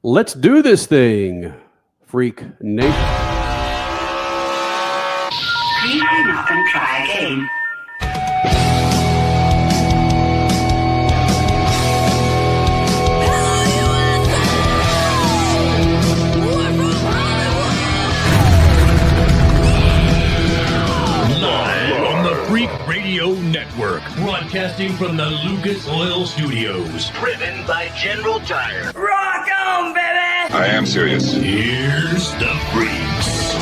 Let's do this thing, Freak Nation. Please hang up and try again. Freak Radio Network, broadcasting from the Lucas Oil Studios. Driven by General Tire. Rock on, baby! I am serious. Here's the Freaks.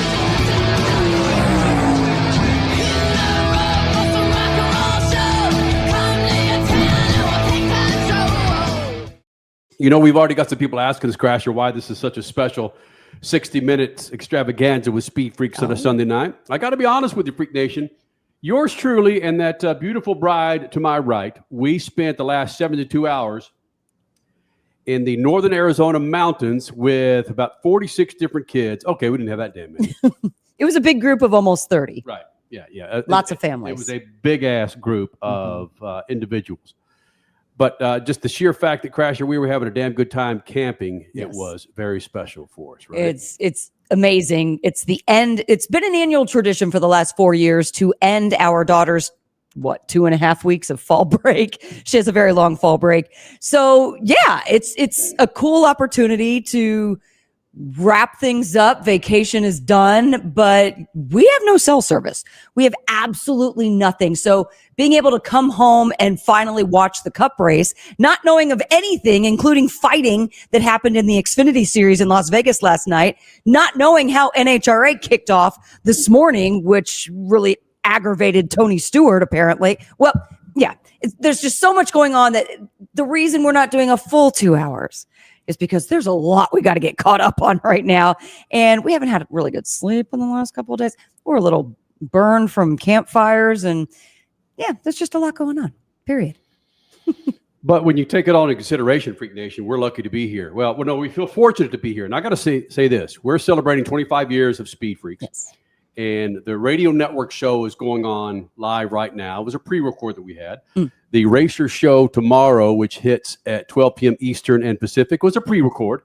You know, we've already got some people asking us, Crasher, why this is such a special 60 minutes extravaganza with Speed Freaks on a Sunday night. I got to be honest with you, Freak Nation. Yours truly and that beautiful bride to my right, we spent the last 72 hours in the northern Arizona mountains with about 46 different kids. Okay, we didn't have that damn many. It was a big group of almost 30. Right, yeah. Lots of families. It was a big-ass group of individuals. But just the sheer fact that, Crasher, we were having a damn good time camping, It was very special for us, right? It's amazing. It's the end. It's been an annual tradition for the last 4 years to end our daughter's, 2.5 weeks of fall break. She has a very long fall break. So yeah, it's a cool opportunity to wrap things up. Vacation is done, but we have no cell service. We have absolutely nothing. So being able to come home and finally watch the Cup race, not knowing of anything, including fighting that happened in the Xfinity Series in Las Vegas last night, not knowing how NHRA kicked off this morning, which really aggravated Tony Stewart, apparently. Well, yeah, there's just so much going on that the reason we're not doing a full 2 hours is because there's a lot we got to get caught up on right now. And we haven't had a really good sleep in the last couple of days. We're a little burned from campfires. And yeah, there's just a lot going on, period. But when you take it all into consideration, Freak Nation, we're lucky to be here. Well, no, we feel fortunate to be here. And I got to say this. We're celebrating 25 years of Speed Freaks. Yes. And the radio network show is going on live right now. It was a pre-record that we had. The Racer show tomorrow, which hits at 12 p.m. Eastern and Pacific, was a pre-record.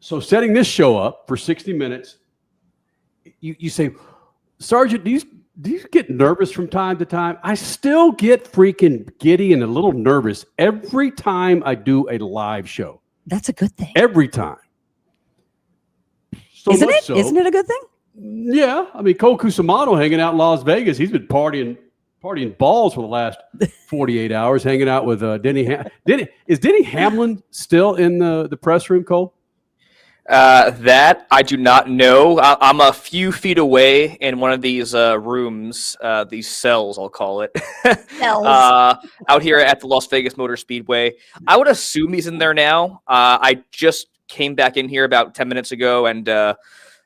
So setting this show up for 60 minutes, you say, Sergeant, do you get nervous from time to time? I still get freaking giddy and a little nervous every time I do a live show. That's a good thing. Every time. So Isn't it? So, Isn't it a good thing? Yeah, I mean, Cole Cusimano hanging out in Las Vegas. He's been partying balls for the last 48 hours, hanging out with Denny. Is Denny Hamlin still in the press room, Cole? That I do not know. I'm a few feet away in one of these rooms, these cells, I'll call it. Cells. Out here at the Las Vegas Motor Speedway. I would assume he's in there now. I just came back in here about 10 minutes ago, and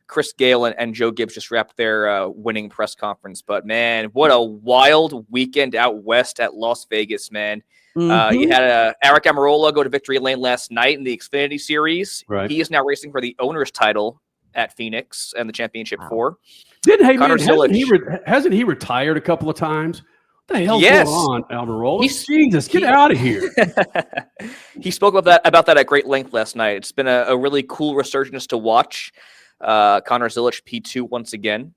Chris Gale and Joe Gibbs just wrapped their winning press conference. But, man, what a wild weekend out west at Las Vegas, man. You had Eric Amarola go to victory lane last night in the Xfinity Series. Right. He is now racing for the owner's title at Phoenix and the championship 4. Hasn't he retired a couple of times? What the hell's Yes. going on, Amarola? Jesus, get out of here. He spoke about that at great length last night. It's been a really cool resurgence to watch. Connor Zilic P2 once again.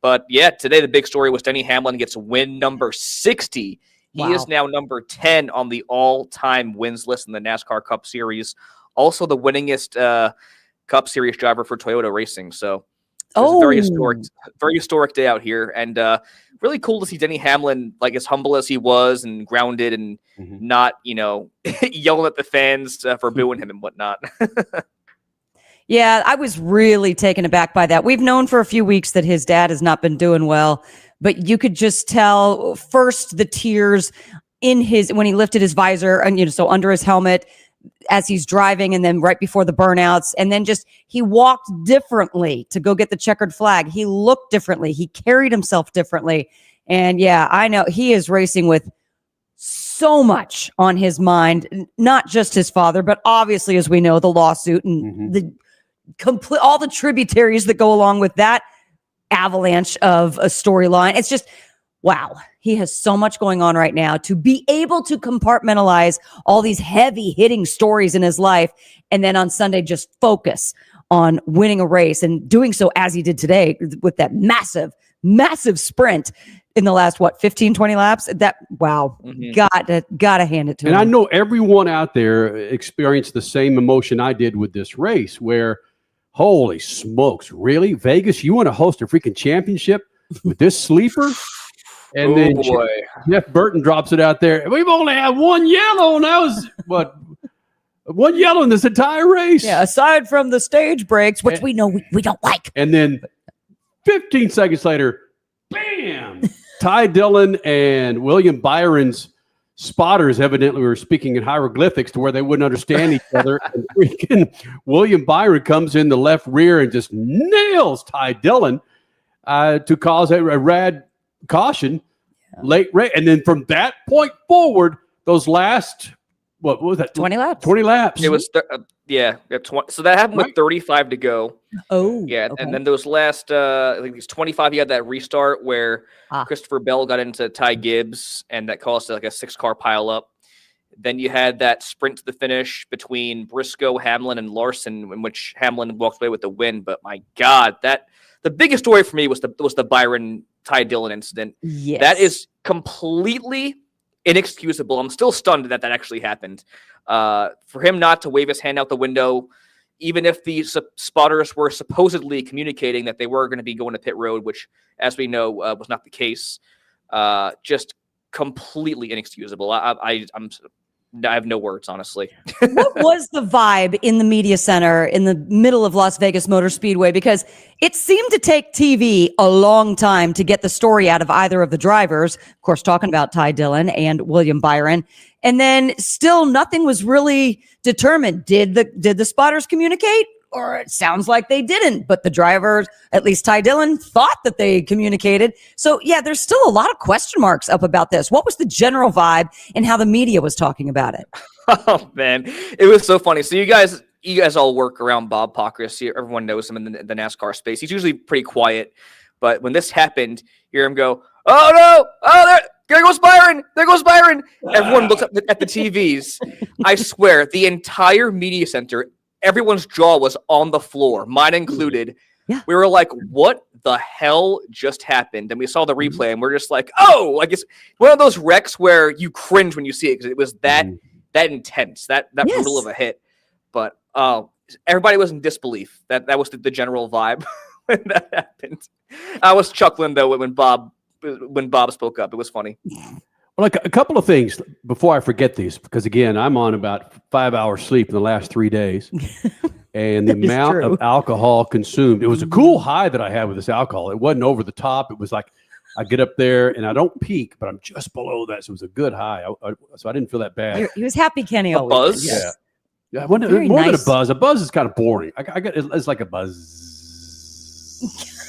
But yeah, today the big story was Denny Hamlin gets win number 60. He is now number 10 on the all-time wins list in the NASCAR Cup Series. Also the winningest Cup Series driver for Toyota Racing. So it's a very historic day out here. And really cool to see Denny Hamlin, like as humble as he was and grounded and not, yelling at the fans for booing him and whatnot. Yeah, I was really taken aback by that. We've known for a few weeks that his dad has not been doing well, but you could just tell first the tears in when he lifted his visor and, so under his helmet as he's driving, and then right before the burnouts, and then just he walked differently to go get the checkered flag. He looked differently. He carried himself differently. And yeah, I know he is racing with so much on his mind, not just his father, but obviously, as we know, the lawsuit and all the tributaries that go along with that avalanche of a storyline. It's just wow, he has so much going on right now to be able to compartmentalize all these heavy hitting stories in his life. And then on Sunday, just focus on winning a race and doing so as he did today with that massive sprint in the last, 15, 20 laps. That, wow, gotta hand it to him. And I know everyone out there experienced the same emotion I did with this race where, holy smokes, really? Vegas, you want to host a freaking championship with this sleeper? And then Jeff Burton drops it out there. We've only had one yellow, and that was, one yellow in this entire race. Yeah, aside from the stage breaks, which we know we don't like. And then 15 seconds later, bam! Ty Dillon and William Byron's spotters evidently were speaking in hieroglyphics to where they wouldn't understand each other. And freaking William Byron comes in the left rear and just nails Ty Dillon to cause a rad caution late race. And then from that point forward, those last, what was that? 20 laps. 20 laps. It was, 20. So that happened with 35 to go. Oh, yeah. okay. And then those last, I think these 25, you had that restart where Christopher Bell got into Ty Gibbs, and that caused like a 6-car pileup. Then you had that sprint to the finish between Briscoe, Hamlin, and Larson, in which Hamlin walked away with the win. But my God, the biggest story for me was the Byron Ty Dillon incident. Yes. That is completely inexcusable. I'm still stunned that actually happened. For him not to wave his hand out the window, even if the spotters were supposedly communicating that they were going to be going to pit road, which, as we know, was not the case, just completely inexcusable. I have no words, honestly. What was the vibe in the media center in the middle of Las Vegas Motor Speedway? Because it seemed to take TV a long time to get the story out of either of the drivers. Of course, talking about Ty Dillon and William Byron. And then still nothing was really determined. Did the spotters communicate? Or it sounds like they didn't, but the drivers, at least Ty Dillon, thought that they communicated. So yeah, there's still a lot of question marks up about this. What was the general vibe and how the media was talking about it? Oh man, it was so funny. So you guys all work around Bob Pockrass. Everyone knows him in the NASCAR space. He's usually pretty quiet, but when this happened, you hear him go, "Oh no! Oh, there goes Byron! There goes Byron!" Everyone looks up at the TVs. I swear, the entire media center, everyone's jaw was on the floor, mine included. Yeah. We were like, what the hell just happened? And we saw the replay, and we're just like, oh, I guess one of those wrecks where you cringe when you see it because it was that intense, that brutal of a hit. But everybody was in disbelief. That was the general vibe when that happened. I was chuckling, though, when Bob spoke up. It was funny. Well, like a couple of things before I forget these, because again, I'm on about 5 hours sleep in the last 3 days, and the amount of alcohol consumed. It was a cool high that I had with this alcohol. It wasn't over the top. It was like I get up there and I don't peak, but I'm just below that, so it was a good high. So I didn't feel that bad. He was happy, Kenny. A buzz, yeah. More than a buzz. A buzz is kind of boring. It's like a buzz.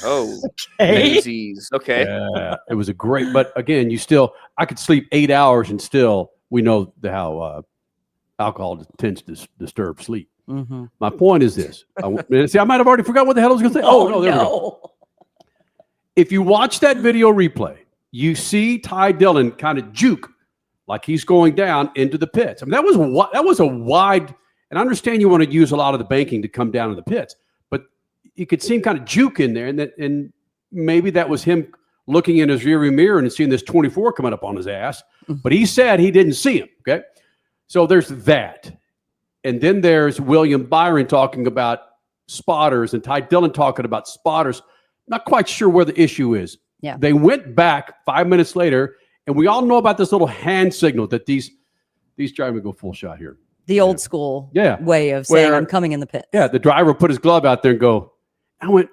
Oh, okay. Okay. Yeah, it was a great, but again, I could sleep 8 hours and still, we know how alcohol tends to disturb sleep. Mm-hmm. My point is this. I might have already forgot what the hell I was going to say. Oh, no, there we go. If you watch that video replay, you see Ty Dillon kind of juke like he's going down into the pits. I mean, that was a wide, and I understand you want to use a lot of the banking to come down to the pits, but you could see him kind of juke in there, and maybe that was him looking in his rearview mirror and seeing this 24 coming up on his ass. But he said he didn't see him. Okay, so there's that, and then there's William Byron talking about spotters and Ty Dillon talking about spotters. Not quite sure where the issue is. Yeah, they went back 5 minutes later, and we all know about this little hand signal that these drivers go full shot here. The old school way of saying I'm coming in the pit. Yeah, the driver put his glove out there and go. I went,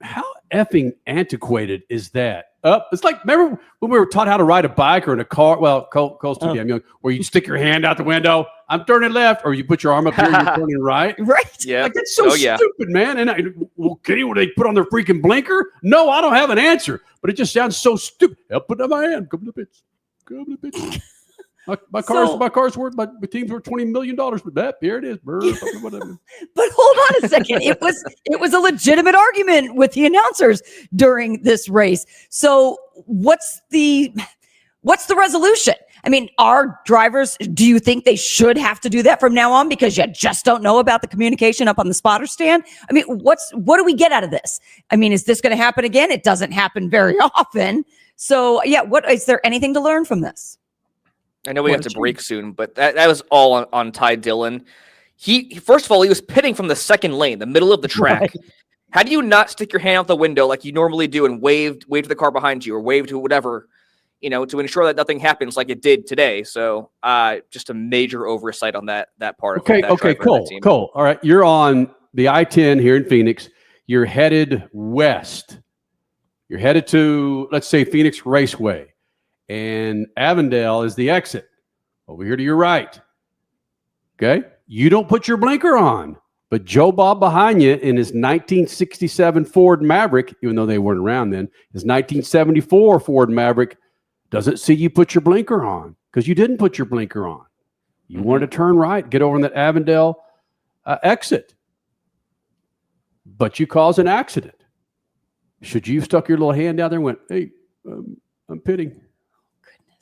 how effing antiquated is that? It's like, remember when we were taught how to ride a bike or in a car? Well, Cole's too damn young. Where you stick your hand out the window, I'm turning left, or you put your arm up here and you're turning right. Right. Yeah. Like, that's so stupid, man. And okay, will they put on their freaking blinker? No, I don't have an answer. But it just sounds so stupid. I'll put up my hand. Come to the pits. Come to the pits. My car's worth. My team's worth $20 million. But that here it is. Whatever. But hold on a second. It was a legitimate argument with the announcers during this race. So what's the resolution? I mean, are drivers, do you think they should have to do that from now on because you just don't know about the communication up on the spotter stand? I mean, what do we get out of this? I mean, is this going to happen again? It doesn't happen very often. So yeah, is there anything to learn from this? I know we have to break soon, but that was all on Ty Dillon. He first of all, he was pitting from the second lane, the middle of the track. Right. How do you not stick your hand out the window like you normally do and wave to the car behind you or wave to whatever, to ensure that nothing happens like it did today? So just a major oversight on that part. Okay, cool. All right, you're on the I-10 here in Phoenix. You're headed west. You're headed to, let's say, Phoenix Raceway. And Avondale is the exit. Over here to your right. Okay? You don't put your blinker on. But Joe Bob behind you in his 1967 Ford Maverick, even though they weren't around then, his 1974 Ford Maverick doesn't see you put your blinker on because you didn't put your blinker on. You wanted to turn right, get over in that Avondale exit. But you caused an accident. Should you have stuck your little hand down there and went, hey, I'm pitting?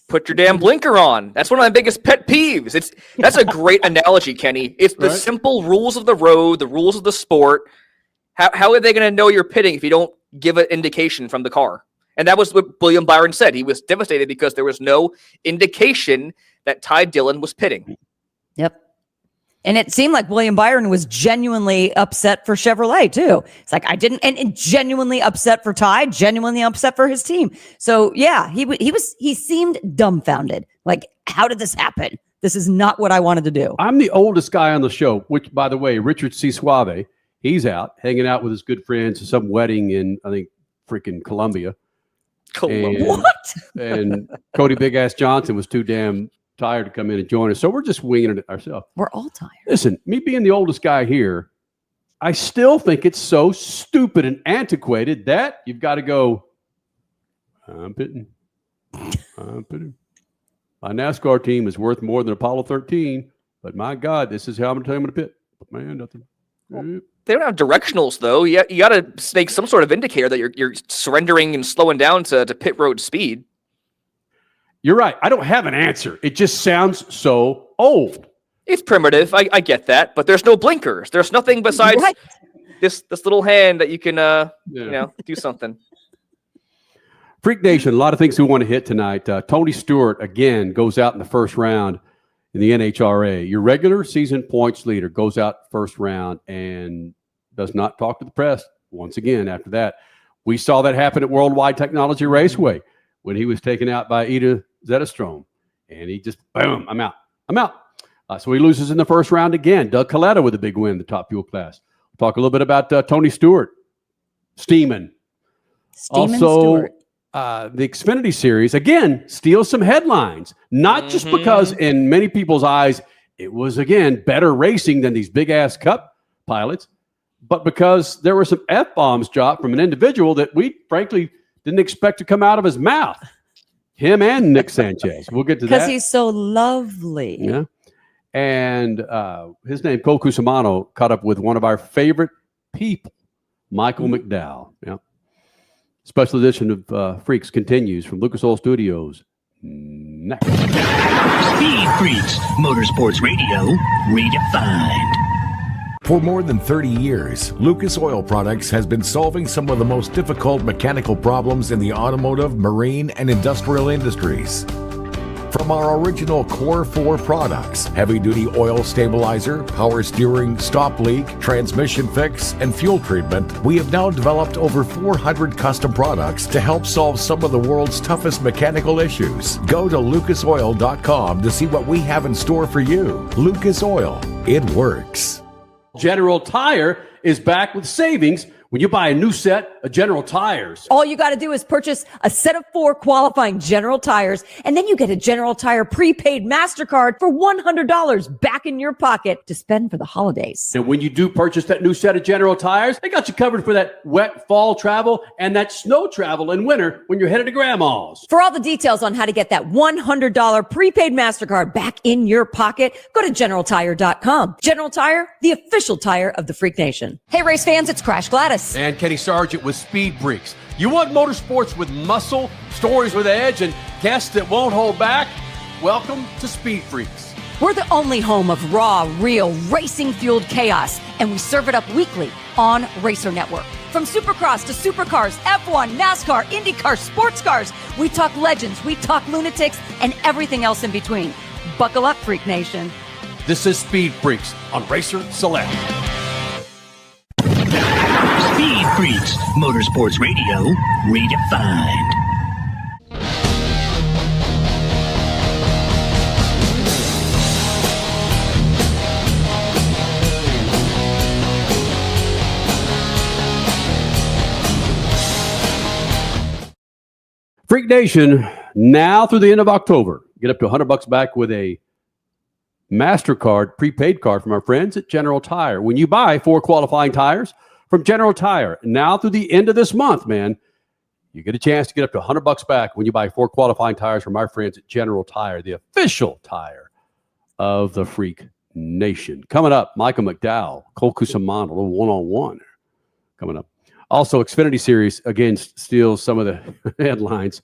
Put your damn blinker on. That's one of my biggest pet peeves. That's a great analogy, Kenny. It's the simple rules of the road, the rules of the sport. How are they going to know you're pitting if you don't give an indication from the car? And that was what William Byron said. He was devastated because there was no indication that Ty Dillon was pitting. Yep. And it seemed like William Byron was genuinely upset for Chevrolet too. It's like, I didn't, and genuinely upset for Ty, genuinely upset for his team. So yeah, he seemed dumbfounded. Like, how did this happen? This is not what I wanted to do. I'm the oldest guy on the show, which, by the way, Richard C. Suave, he's out hanging out with his good friends at some wedding in, I think, freaking Colombia. What? And Cody Big Ass Johnson was too damn tired to come in and join us. So we're just winging it ourselves. We're all tired. Listen, me being the oldest guy here, I still think it's so stupid and antiquated that you've got to go, I'm pitting. My NASCAR team is worth more than Apollo 13, but my God, this is how I'm going to pit. Man, nothing. They don't have directionals, though. You got to make some sort of indicator that you're surrendering and slowing down to pit road speed. You're right. I don't have an answer. It just sounds so old. It's primitive. I get that, but there's no blinkers. There's nothing besides this little hand that you can do something. Freak Nation, a lot of things we want to hit tonight. Tony Stewart again goes out in the first round in the NHRA. Your regular season points leader goes out first round and does not talk to the press once again after that. We saw that happen at Worldwide Technology Raceway when he was taken out by Ida Zetterstrom. And he just, boom, I'm out. So he loses in the first round again. Doug Coletta with a big win in the Top Fuel class. We'll talk a little bit about Tony Stewart. Steeman. Also, the Xfinity Series, again, steals some headlines. Not just because in many people's eyes, it was, again, better racing than these big-ass Cup pilots, but because there were some F-bombs dropped from an individual that we, frankly, didn't expect to come out of his mouth. Him and Nick Sanchez. We'll get to that. Because he's so lovely. Yeah. And his name, Cole Cusimano, caught up with one of our favorite people, Michael McDowell. Yeah. Special edition of Freaks continues from Lucas Oil Studios. Next. Speed Freaks, Motorsports Radio, redefined. For more than 30 years, Lucas Oil Products has been solving some of the most difficult mechanical problems in the automotive, marine, and industrial industries. From our original Core 4 products, heavy-duty oil stabilizer, power steering, stop leak, transmission fix, and fuel treatment, we have now developed over 400 custom products to help solve some of the world's toughest mechanical issues. Go to lucasoil.com to see what we have in store for you. Lucas Oil, it works. General Tire is back with savings When you buy a new set of General Tires, all you got to do is purchase a set of 4 qualifying General Tires, and then you get a General Tire prepaid MasterCard for $100 back in your pocket to spend for the holidays. and when you do purchase that new set of General Tires, they got you covered for that wet fall travel and that snow travel in winter when you're headed to Grandma's. For all the details on how to get that $100 prepaid MasterCard back in your pocket, go to GeneralTire.com. General Tire, the official tire of the Freak Nation. Hey, race fans, it's Crash Gladys. And Kenny Sargent with SpeedFreaks. You want motorsports with muscle, stories with edge, and guests that won't hold back? Welcome to SpeedFreaks. We're the only home of raw, real, racing-fueled chaos, and we serve it up weekly on Racer Network. From Supercross to Supercars, F1, NASCAR, IndyCar, sports cars, we talk legends, we talk lunatics, and everything else in between. Buckle up, Freak Nation. This is SpeedFreaks on Racer Select. Speed Freaks, Motorsports Radio, redefined. Freak Nation, now through the end of October, get up to $100 back with a MasterCard prepaid card from our friends at General Tire. When you buy 4 qualifying tires from General Tire, now through the end of this month, man, you get a chance to get up to $100 back when you buy 4 qualifying tires from our friends at General Tire, the official tire of the Freak Nation. Coming up, Michael McDowell, Cole Cusimano, a little one-on-one coming up. Also, Xfinity Series, again, steals some of the headlines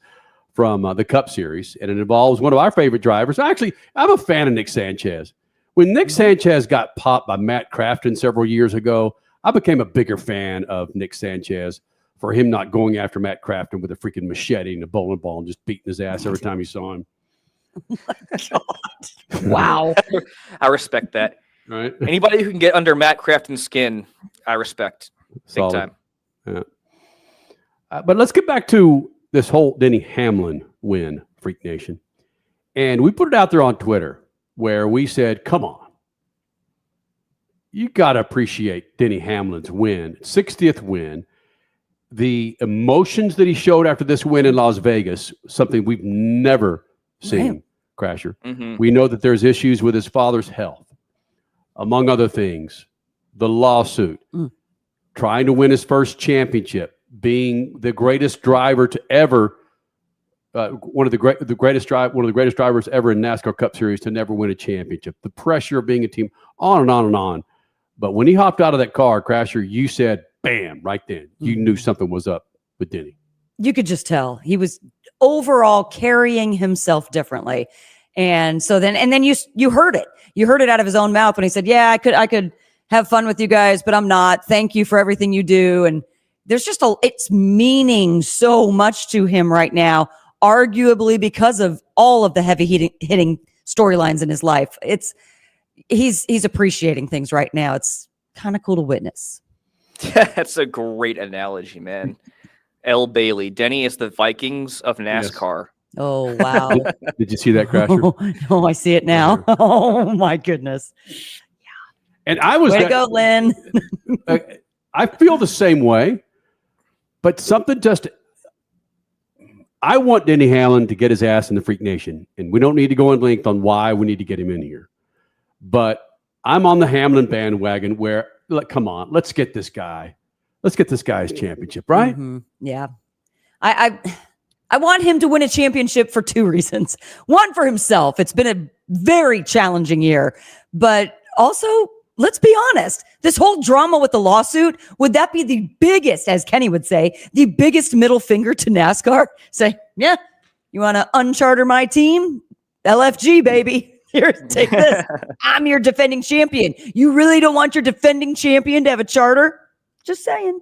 from the Cup Series, and it involves one of our favorite drivers. Actually, I'm a fan of Nick Sanchez. When Nick Sanchez got popped by Matt Crafton several years ago, I became a bigger fan of Nick Sanchez for him not going after Matt Crafton with a freaking machete and a bowling ball and just beating his ass every time he saw him. Oh my God. Wow. I respect that. Right? Anybody who can get under Matt Crafton's skin, I respect. Big Solid. time. Yeah. But let's get back to this whole Denny Hamlin win, Freak Nation. And we put it out there on Twitter where we said, come on. You got to appreciate Denny Hamlin's win, 60th win. The emotions that he showed after this win in Las Vegas, something we've never seen, Crasher. Mm-hmm. We know that there's issues with his father's health, among other things, the lawsuit, trying to win his first championship, being the greatest driver to ever, one of the greatest drivers ever in NASCAR Cup Series to never win a championship. The pressure of being a team, on and on and on. But when he hopped out of that car, Crasher, you said, bam, right then. You knew something was up with Denny. You could just tell he was overall carrying himself differently. And so then you heard it. You heard it out of his own mouth when he said, yeah, I could have fun with you guys, but I'm not. Thank you for everything you do. And there's just it's meaning so much to him right now, arguably because of all of the heavy hitting storylines in his life. He's appreciating things right now. It's kind of cool to witness. That's a great analogy, man. L. Bailey. Denny is the Vikings of NASCAR. Yes. Oh, wow. Did you see that, Crasher? Oh, I see it now. Oh, my goodness. And I was Way to go, Lynn. I feel the same way, but something I want Denny Hamlin to get his ass in the Freak Nation, and we don't need to go in length on why we need to get him in here. But I'm on the Hamlin bandwagon where, come on, let's get this guy. Let's get this guy's championship, right? Mm-hmm. Yeah. I want him to win a championship for 2 reasons. One, for himself. It's been a very challenging year. But also, let's be honest, this whole drama with the lawsuit, would that be the biggest, as Kenny would say, the biggest middle finger to NASCAR? Say, yeah, you want to uncharter my team? LFG, baby. Here, take this. I'm your defending champion. You really don't want your defending champion to have a charter? Just saying.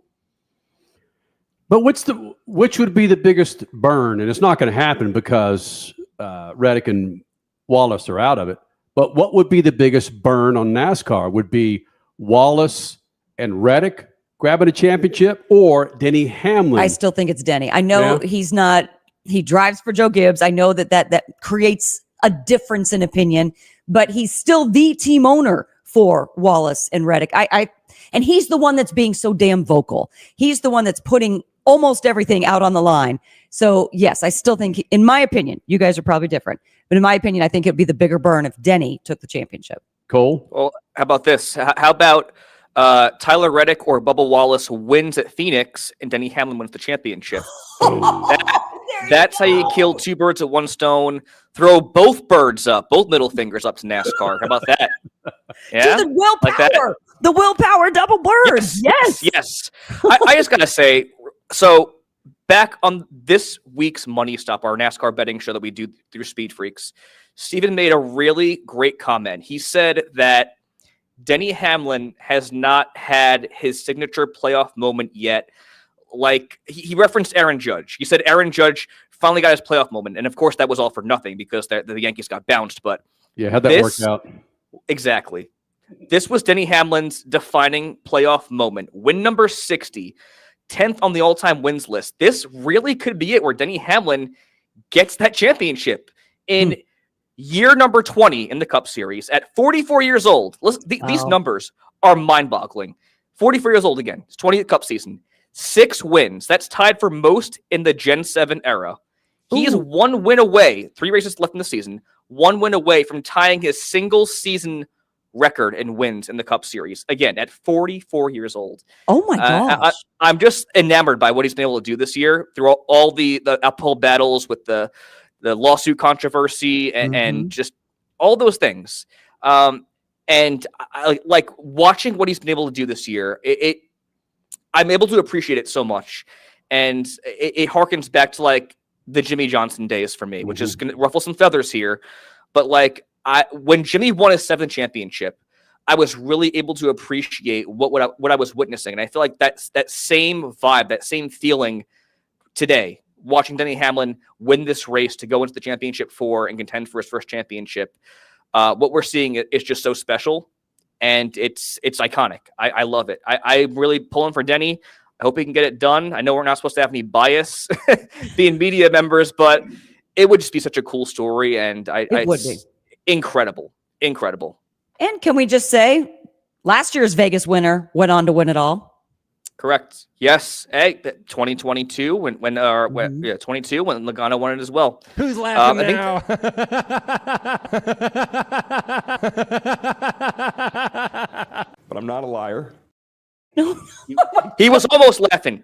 But which would be the biggest burn? And it's not going to happen because Reddick and Wallace are out of it. But what would be the biggest burn on NASCAR? Would be Wallace and Reddick grabbing a championship, or Denny Hamlin? I still think it's Denny. I know he's not. He drives for Joe Gibbs. I know that creates a difference in opinion, but he's still the team owner for Wallace and Reddick. And he's the one that's being so damn vocal. He's the one that's putting almost everything out on the line. So yes, I still think, in my opinion, you guys are probably different, but in my opinion, I think it'd be the bigger burn if Denny took the championship. Cole? Well, how about this? How about Tyler Reddick or Bubba Wallace wins at Phoenix and Denny Hamlin wins the championship? That's how you kill two birds with one stone. Throw both birds up, both middle fingers up to NASCAR. How about that? Yeah, the willpower, the willpower double bird. Yes. I just gotta say, so back on this week's Money Stop, our NASCAR betting show that we do through SpeedFreaks, Steven made a really great comment. He said that Denny Hamlin has not had his signature playoff moment yet. Like, he referenced Aaron Judge. He said Aaron Judge finally got his playoff moment. And of course, that was all for nothing because the Yankees got bounced. But yeah, how'd that work out? Exactly. This was Denny Hamlin's defining playoff moment. Win number 60, 10th on the all-time wins list. This really could be it, where Denny Hamlin gets that championship in year number 20 in the Cup Series at 44 years old. Listen, these numbers are mind-boggling. 44 years old again. It's 20th Cup season. 6 wins. That's tied for most in the Gen 7 era. He is 1 win away, 3 races left in the season, 1 win away from tying his single season record in wins in the Cup Series. Again, at 44 years old. Oh my gosh. I'm just enamored by what he's been able to do this year through all the uphill battles with the lawsuit controversy and just all those things. And I like watching what he's been able to do this year. I'm able to appreciate it so much. And it harkens back to like the Jimmy Johnson days for me, which is going to ruffle some feathers here. But like when Jimmy won his 7th championship, I was really able to appreciate what I was witnessing. And I feel like that's that same vibe, that same feeling today, watching Denny Hamlin win this race to go into the championship 4 and contend for his first championship. What we're seeing is just so special. And it's iconic. I love it. I'm really pulling for Denny. I hope he can get it done. I know we're not supposed to have any bias being media members, but it would just be such a cool story. And it would be incredible. And can we just say, last year's Vegas winner went on to win it all? Correct. Yes. Hey, 2022 when 22 when Logano won it as well. Who's laughing now? But I'm not a liar. No. He was almost laughing.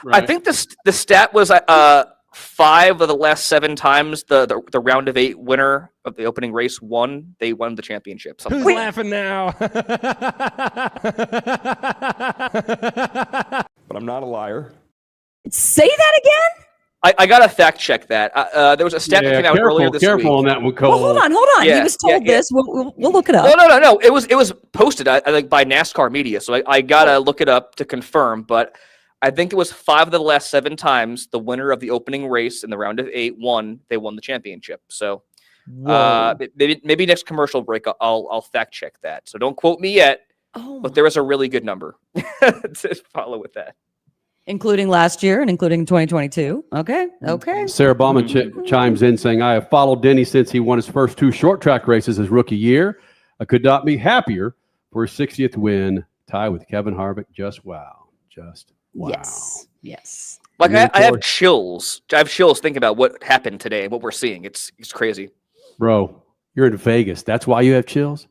Right. I think the stat was 5 of the last 7 times the round of 8 winner of the opening race won. They won the championship. Who's laughing now? But I'm not a liar. Say that again? I got to fact check that. There was a stat that came out earlier this week. Careful on that one, Cole. Well, hold on. Yeah, he was told this. We'll look it up. No. It was posted I think by NASCAR media, so I gotta look it up to confirm. But I think it was 5 of the last 7 times the winner of the opening race in the round of 8 won. They won the championship. So maybe next commercial break I'll fact check that. So don't quote me yet. But there is a really good number to follow with that. Including last year and including 2022. Okay. Sarah Bauman chimes in saying, I have followed Denny since he won his first 2 short track races his rookie year. I could not be happier for his 60th win, tie with Kevin Harvick. Just wow. Yes. Like I have chills. I have chills thinking about what happened today and what we're seeing. It's crazy. Bro, you're in Vegas. That's why you have chills?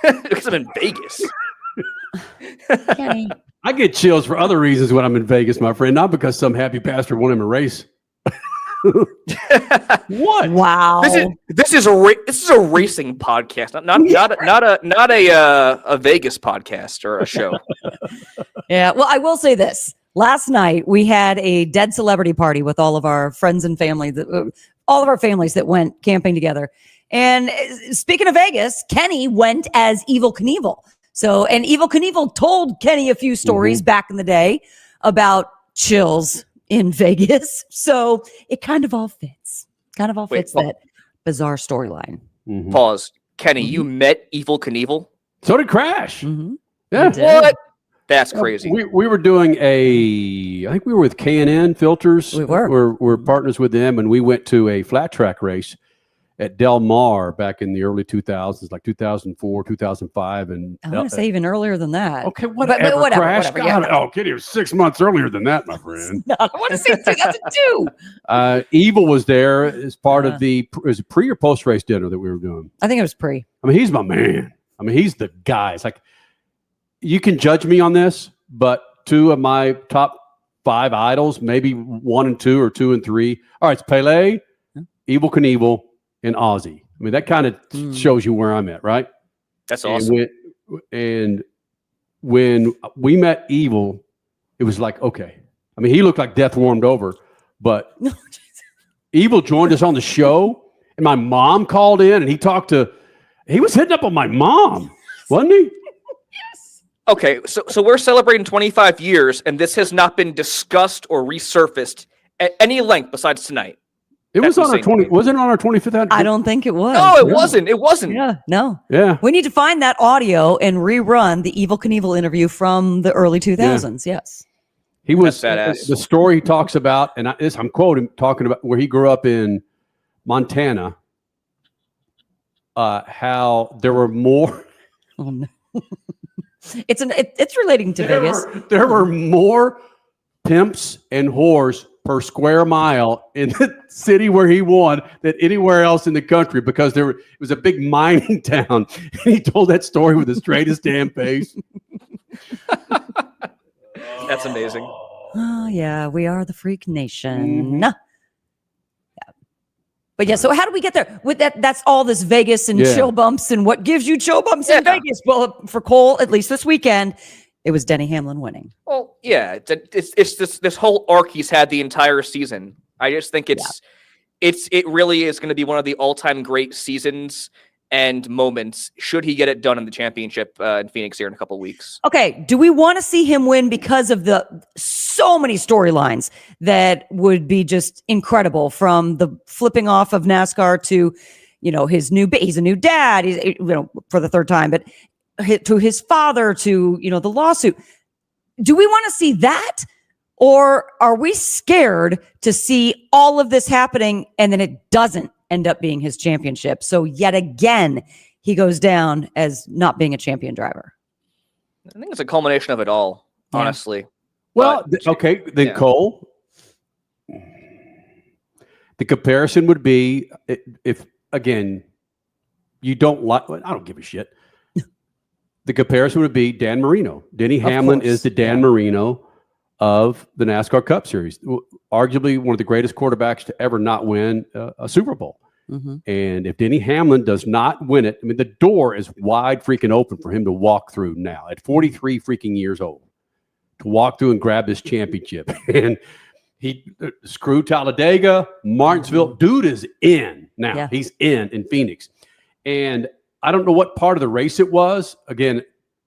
Because I'm in Vegas. Kenny. I get chills for other reasons when I'm in Vegas, my friend, not because some happy pastor won him a race. What? Wow. This is a racing podcast, not a Vegas podcast or a show. Yeah. Well, I will say this. Last night we had a dead celebrity party with all of our friends and family, all of our families that went camping together. And speaking of Vegas, Kenny went as Evel Knievel. So, and Evel Knievel told Kenny a few stories back in the day about chills in Vegas. So it kind of all fits. That bizarre storyline. Pause. Kenny, you met Evel Knievel? So did Crash. Yeah. What? That's crazy. We were doing I think we were with K&N Filters. We were. We're partners with them, and we went to a flat track race. at Del Mar back in the early 2000s, like 2004, 2005. And I want to say even earlier than that. okay, whatever. But whatever, Crash. whatever, God, yeah. oh, kid, it was 6 months earlier than that, my friend. No, I want to say 2002. Evil was there as part of the was it pre or post race dinner that we were doing. I think it was pre. I mean, he's my man. I mean, he's the guy. It's like, you can judge me on this, but 2 of my top 5 idols, maybe 1 and 2 or 2 and 3. All right, it's Pele, Evel Knievel, and Ozzy. I mean, that kind of shows you where I'm at, right? That's awesome. And when we met Evil, it was like, okay. I mean, he looked like death warmed over, but Evil joined us on the show, and my mom called in, and he was hitting up on my mom, wasn't he? Okay, so we're celebrating 25 years, and this has not been discussed or resurfaced at any length besides tonight. It was on our 20. Wasn't it on our 25th? I don't think it was. No, it wasn't. It wasn't. Yeah, no. Yeah. We need to find that audio and rerun the Evel Knievel interview from the early 2000s. Yes. He was That's badass. The story he talks about, and I'm quoting, talking about where he grew up in Montana, how there were more. Oh, no. It's relating to Vegas. There were more pimps and whores per square mile in the city where he won than anywhere else in the country, because it was a big mining town. And he told that story with the straightest damn face. That's amazing. Oh, yeah. We are the freak nation. Yeah. But yeah, so how do we get there? With that's all this Vegas and chill bumps, and what gives you chill bumps in Vegas? Well, for Cole, at least this weekend, it was Denny Hamlin winning. Well, yeah, it's this whole arc he's had the entire season. I just think it really is going to be one of the all-time great seasons and moments should he get it done in the championship in Phoenix here in a couple of weeks. Okay, do we want to see him win because of the so many storylines that would be just incredible, from the flipping off of NASCAR to, he's a new dad, he's, for the 3rd time, but to his father, to, the lawsuit. Do we want to see that? Or are we scared to see all of this happening and then it doesn't end up being his championship? So yet again, he goes down as not being a champion driver. I think it's a culmination of it all, honestly. Well, Cole, the comparison would be if again, you don't like, I don't give a shit. The comparison would be Dan Marino. Denny Hamlin is the Dan Marino of the NASCAR Cup Series, arguably one of the greatest quarterbacks to ever not win a Super Bowl. Mm-hmm. And if Denny Hamlin does not win it, I mean, the door is wide freaking open for him to walk through now at 43 freaking years old, to walk through and grab this championship. And he screwed Talladega, Martinsville. Mm-hmm. Dude is in now. Yeah. He's in Phoenix. And I don't know what part of the race it was. Again,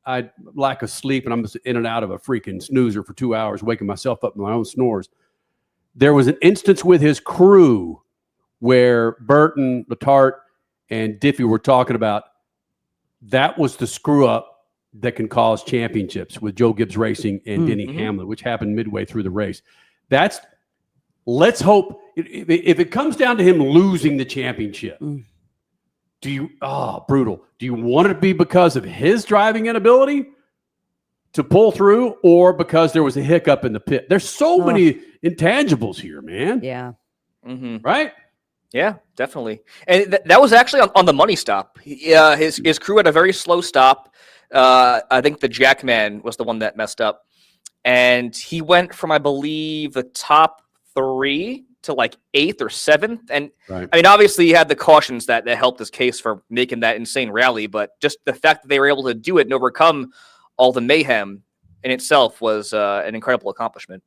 I lack of sleep, and I'm just in and out of a freaking snoozer for 2 hours, waking myself up with my own snores. There was an instance with his crew where Burton, Letarte, and Diffie were talking about that was the screw up that can cause championships with Joe Gibbs Racing and Denny Hamlin, which happened midway through the race. Let's hope if it comes down to him losing the championship. Brutal. Do you want it to be because of his driving inability to pull through, or because there was a hiccup in the pit? There's so many intangibles here, man. Yeah. Mm-hmm. Right? Yeah, definitely. And that was actually on the money stop. His crew had a very slow stop. I think the Jackman was the one that messed up. And he went from, I believe, the top 3 to like 8th or 7th. And right. I mean, obviously he had the cautions that helped his case for making that insane rally, but just the fact that they were able to do it and overcome all the mayhem in itself was an incredible accomplishment.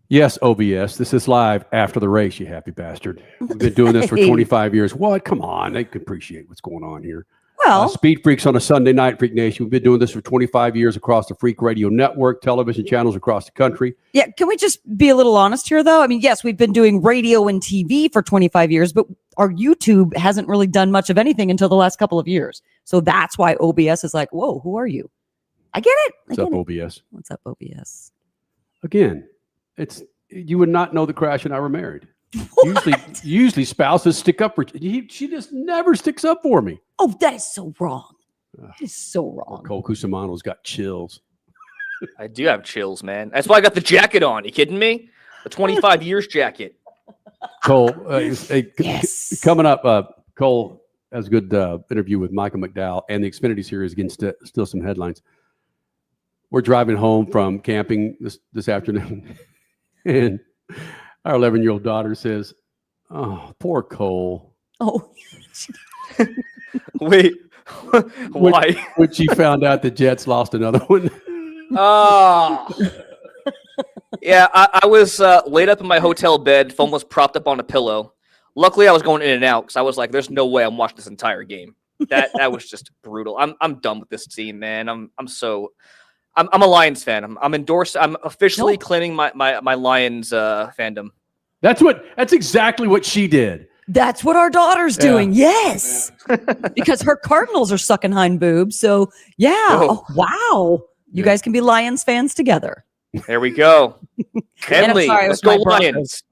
Yes, OBS. This is live after the race, you happy bastard. We've been doing this for 25 years. What? Come on. They can appreciate what's going on here. Well, Speed Freaks on a Sunday night, Freak Nation. We've been doing this for 25 years across the Freak Radio Network, television channels across the country. Yeah, can we just be a little honest here, though? I mean, yes, we've been doing radio and TV for 25 years, but our YouTube hasn't really done much of anything until the last couple of years. So that's why OBS is like, whoa, who are you? I get it. What's up, OBS? What's up, OBS? Again, you would not know the Crash and I were married. Usually spouses stick up for. She just never sticks up for me. Oh, that is so wrong. That is so wrong. Cole Cusimano's got chills. I do have chills, man. That's why I got the jacket on. You kidding me? The 25 years jacket. Cole, Yes. coming up, Cole has a good interview with Michael McDowell and the Xfinity Series. Again, still some headlines. We're driving home from camping this afternoon, and our 11-year-old daughter says, "Oh, poor Cole." Oh, Wait, why? When she found out the Jets lost another one. Oh. Yeah, I was laid up in my hotel bed. Phone was propped up on a pillow. Luckily, I was going in and out because I was like, "There's no way I'm watching this entire game." That was just brutal. I'm done with this team, man. I'm a Lions fan. I'm endorsed. I'm officially claiming my Lions fandom. That's exactly what she did. that's what our daughter's doing. Yes. Because her Cardinals are sucking hind boobs. So, yeah. Oh, wow. You guys can be Lions fans together. There we go. Henley, sorry, let's it was go my Lions.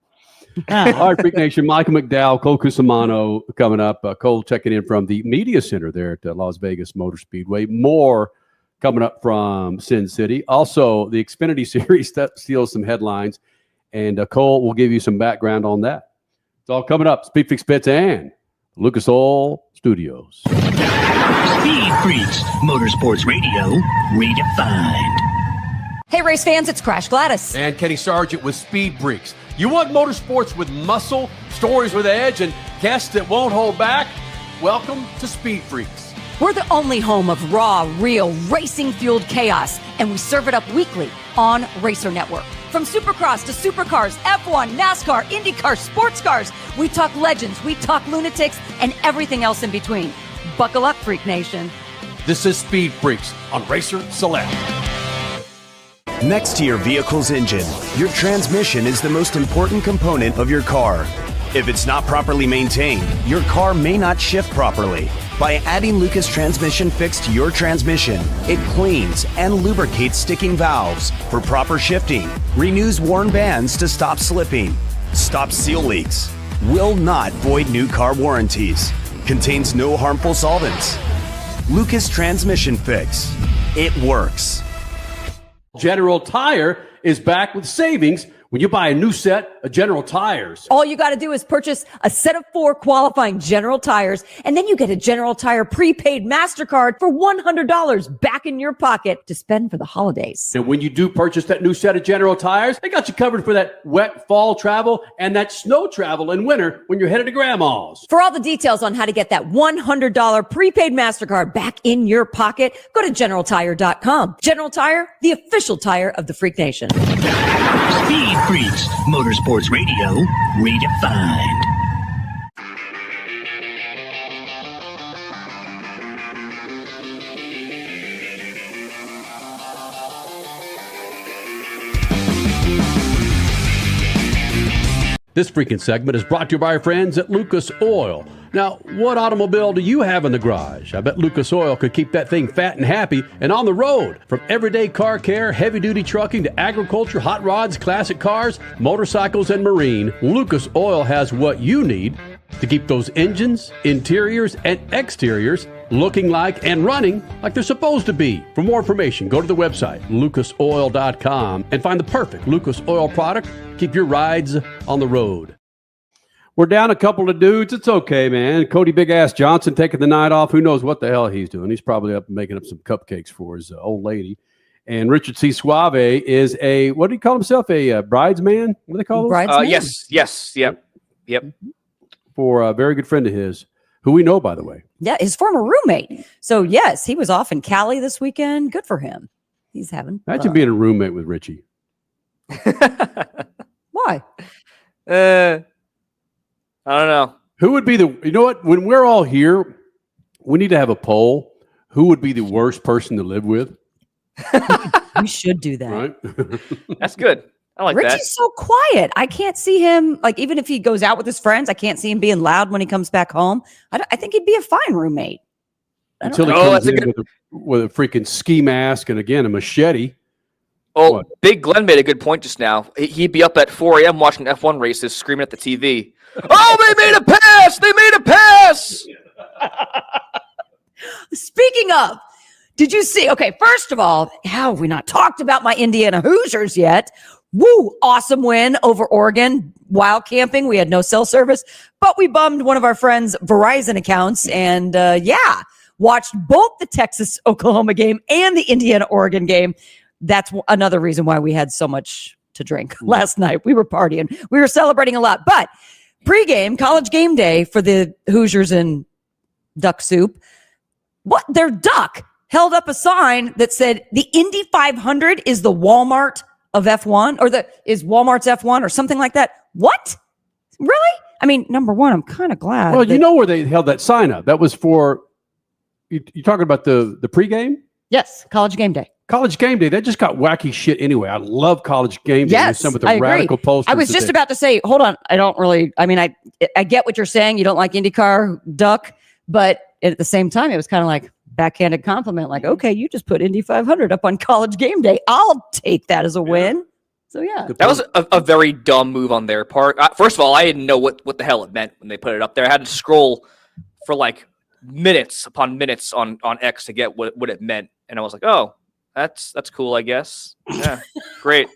All right, Freak Nation, Michael McDowell, Cole Cusimano coming up. Cole checking in from the media center there at Las Vegas Motor Speedway. More coming up from Sin City. Also, the Xfinity Series that steals some headlines. And Cole will give you some background on that. It's all coming up. SpeedFreaks Pits and Lucas Oil Studios. Speed Freaks, Motorsports Radio, redefined. Hey, race fans, it's Crash Gladys. And Kenny Sargent with Speed Freaks. You want motorsports with muscle, stories with edge, and guests that won't hold back? Welcome to Speed Freaks. We're the only home of raw, real, racing-fueled chaos, and we serve it up weekly on Racer Network. From Supercross to Supercars, F1, NASCAR, IndyCar, sports cars, we talk legends, we talk lunatics, and everything else in between. Buckle up, Freak Nation. This is Speed Freaks on Racer Select. Next to your vehicle's engine, your transmission is the most important component of your car. If it's not properly maintained, your car may not shift properly. By adding Lucas Transmission Fix to your transmission, it cleans and lubricates sticking valves for proper shifting, renews worn bands to stop slipping, stops seal leaks, will not void new car warranties, contains no harmful solvents. Lucas Transmission Fix. It works. General Tire is back with savings when you buy a new set of General Tires. All you got to do is purchase a set of 4 qualifying General Tires, and then you get a General Tire prepaid MasterCard for $100 back in your pocket to spend for the holidays. And when you do purchase that new set of General Tires, they got you covered for that wet fall travel and that snow travel in winter when you're headed to Grandma's. For all the details on how to get that $100 prepaid MasterCard back in your pocket, go to GeneralTire.com. General Tire, the official tire of the Freak Nation. Speed Freaks, Motorsports Radio, redefined. This freaking segment is brought to you by our friends at Lucas Oil. Now, what automobile do you have in the garage? I bet Lucas Oil could keep that thing fat and happy and on the road. From everyday car care, heavy-duty trucking to agriculture, hot rods, classic cars, motorcycles, and marine, Lucas Oil has what you need to keep those engines, interiors, and exteriors looking like and running like they're supposed to be. For more information, go to the website, lucasoil.com, and find the perfect Lucas Oil product. Keep your rides on the road. We're down a couple of dudes. It's okay, man. Cody Big Ass Johnson taking the night off. Who knows what the hell he's doing? He's probably up making up some cupcakes for his old lady. And Richard C. Suave is a, what do you call himself? A bridesman? What do they call him? Bridesman? Yes. Yep. For a very good friend of his, who we know, by the way. Yeah, his former roommate. So, yes, he was off in Cali this weekend. Good for him. He's having Imagine fun. being a roommate with Richie. Why? I don't know. Who would be the, you know what? When we're all here, we need to have a poll. Who would be the worst person to live with? We should do that. Right? That's good. I like Richie's that. so quiet. I can't see him, like, even if he goes out with his friends, I can't see him being loud when he comes back home. I think he'd be a fine roommate. Until he know. Oh, comes that's a in with a freaking ski mask and, again, a machete. Oh, What? Big Glenn made a good point just now. He'd be up at 4 a.m. watching F1 races, screaming at the TV. Oh, they made a pass! They made a pass! Speaking of, did you see? Okay, first of all, how have we not talked about my Indiana Hoosiers yet? Woo! Awesome win over Oregon while camping. We had no cell service, but we bummed one of our friends' Verizon accounts and watched both the Texas-Oklahoma game and the Indiana-Oregon game. That's another reason why we had so much to drink last night. We were partying. We were celebrating a lot. But pregame, college game day for the Hoosiers and Duck Soup, their duck held up a sign that said the Indy 500 is the Walmart of F1 or is Walmart's F1 or something like that. What? Really? I mean, number one, I'm kind of glad. Well, you know where they held that sign up. That was for, you talking about the pregame? Yes, college game day. College game day, that just got wacky shit anyway. I love college game day. Yes, Some of the I agree. radical posters. I was just about to say, hold on. I get what you're saying. You don't like IndyCar duck, but at the same time, it was kind of like backhanded compliment. Like, okay, you just put Indy 500 up on college game day. I'll take that as a win. So yeah, that was a very dumb move on their part. First of all, I didn't know what the hell it meant when they put it up there. I had to scroll for like minutes upon minutes on X to get what it meant, and I was like, oh, that's cool, I guess. Yeah, great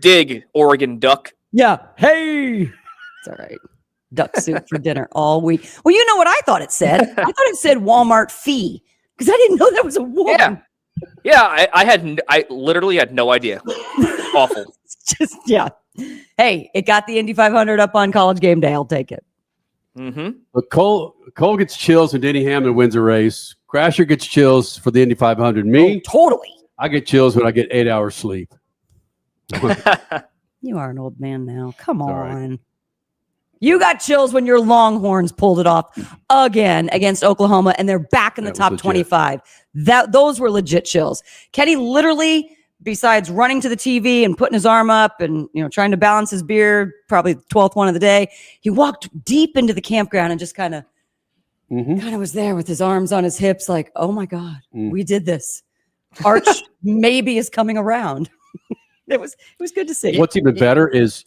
dig, Oregon Duck. Yeah, hey, it's all right. Duck soup for dinner all week. Well, you know what I thought it said? I thought it said Walmart fee because I didn't know that was a woman. Yeah. I literally had no idea. Awful. Just Hey, it got the Indy 500 up on college game day. I'll take it. Mm-hmm. But Cole gets chills when Denny Hamlin wins a race. Crasher gets chills for the Indy 500. Me, totally. I get chills when I get 8 hours sleep. You are an old man now. Come on. Right. You got chills when your Longhorns pulled it off again against Oklahoma, and they're back in the top 25. Those were legit chills. Kenny literally, besides running to the TV and putting his arm up and trying to balance his beer, probably the 12th one of the day, he walked deep into the campground and just kind of was there with his arms on his hips, like, oh my God, we did this. Arch maybe is coming around. It was good to see. What's even better is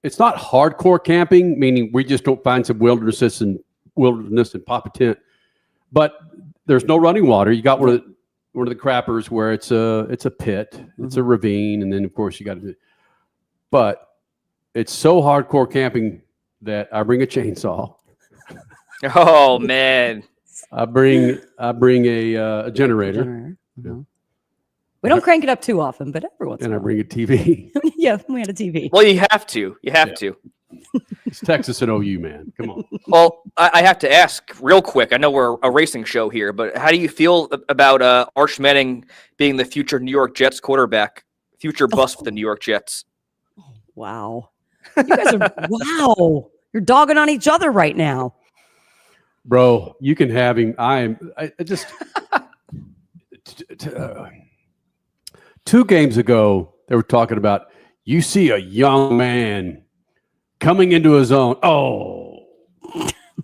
it's not hardcore camping, meaning we just don't find some wilderness and pop a tent. But there's no running water. You got one of the crappers where it's a pit, it's a ravine, and then of course you got to. But it's so hardcore camping that I bring a chainsaw. Oh man! I bring a generator. We don't crank it up too often, but every once in a while. I bring a TV. Yeah, we had a TV. Well, you have to. You have to. It's Texas and OU, man. Come on. Well, I have to ask real quick. I know we're a racing show here, but how do you feel about Arch Manning being the future New York Jets quarterback, future bust for the New York Jets? Wow. You guys are, wow. You're dogging on each other right now. Bro, you can have him. I just 2 games ago, they were talking about, you see a young man coming into his own. Oh.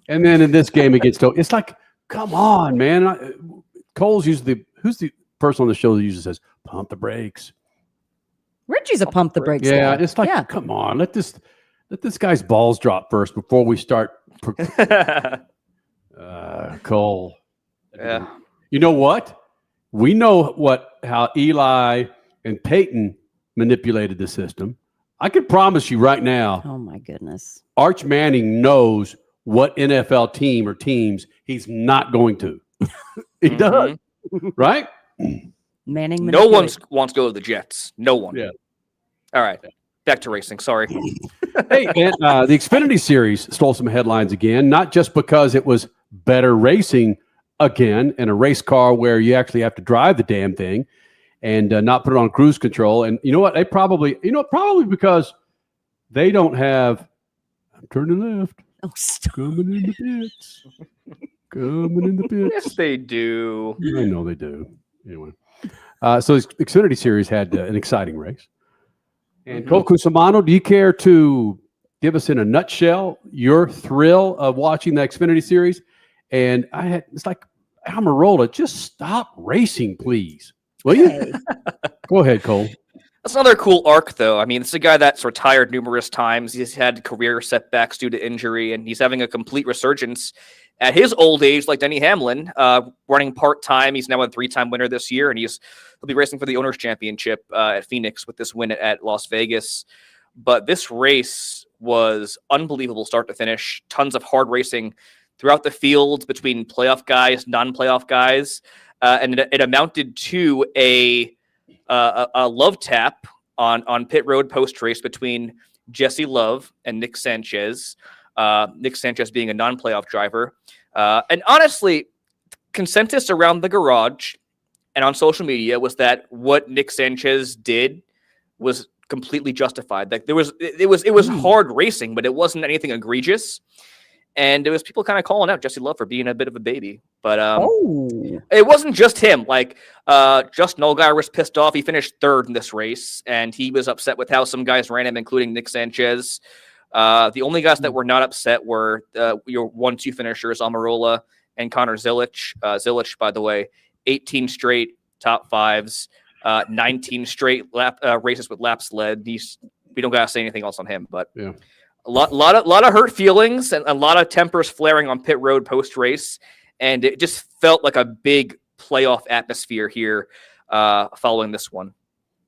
And then in this game, it gets to, it's like, come on, man. Cole's usually, who's the person on the show that usually says, pump the brakes? Richie's a pump the brakes. Yeah, guy. it's like, come on, let this guy's balls drop first before we start. Cole. Yeah. You know what? We know how Eli and Peyton manipulated the system. I can promise you right now. Oh my goodness. Arch Manning knows what NFL team or teams he's not going to. He does, right? Manning. No one wants to go to the Jets. No one. Yeah. All right. Back to racing. Sorry. Hey, and, the Xfinity Series stole some headlines again, not just because it was better racing again in a race car where you actually have to drive the damn thing and not put it on cruise control. And you know what? Probably because they don't have, I'm turning left. Oh, stop. Coming in the pits. Coming in the pits. Yes, they do. I know they do. Anyway. So the Xfinity Series had an exciting race. And Cole Cusimano, do you care to give us in a nutshell your thrill of watching the Xfinity Series? And it's like, Almirola, just stop racing, please. Will you? Go ahead, Cole. That's another cool arc, though. I mean, it's a guy that's retired numerous times. He's had career setbacks due to injury, and he's having a complete resurgence at his old age, like Denny Hamlin, running part-time. He's now a 3-time winner this year, and he'll be racing for the Owners' Championship at Phoenix with this win at Las Vegas. But this race was unbelievable start to finish. Tons of hard racing throughout the field between playoff guys, non-playoff guys, and it amounted to a love tap on pit road post race between Jesse Love and Nick Sanchez. Nick Sanchez being a non-playoff driver. And honestly, consensus around the garage and on social media was that what Nick Sanchez did was completely justified. Like it was hard racing, but it wasn't anything egregious. And it was people kind of calling out Jesse Love for being a bit of a baby. But it wasn't just him. Like, Justin Allgaier was pissed off. He finished 3rd in this race, and he was upset with how some guys ran him, including Nick Sanchez. The only guys that were not upset were your 1-2 finishers, Almirola and Connor Zilic. Zilic, by the way, 18 straight top 5s, 19 straight races with laps led. We don't got to say anything else on him, but yeah. A lot of hurt feelings and a lot of tempers flaring on pit road post race, and it just felt like a big playoff atmosphere here following this one.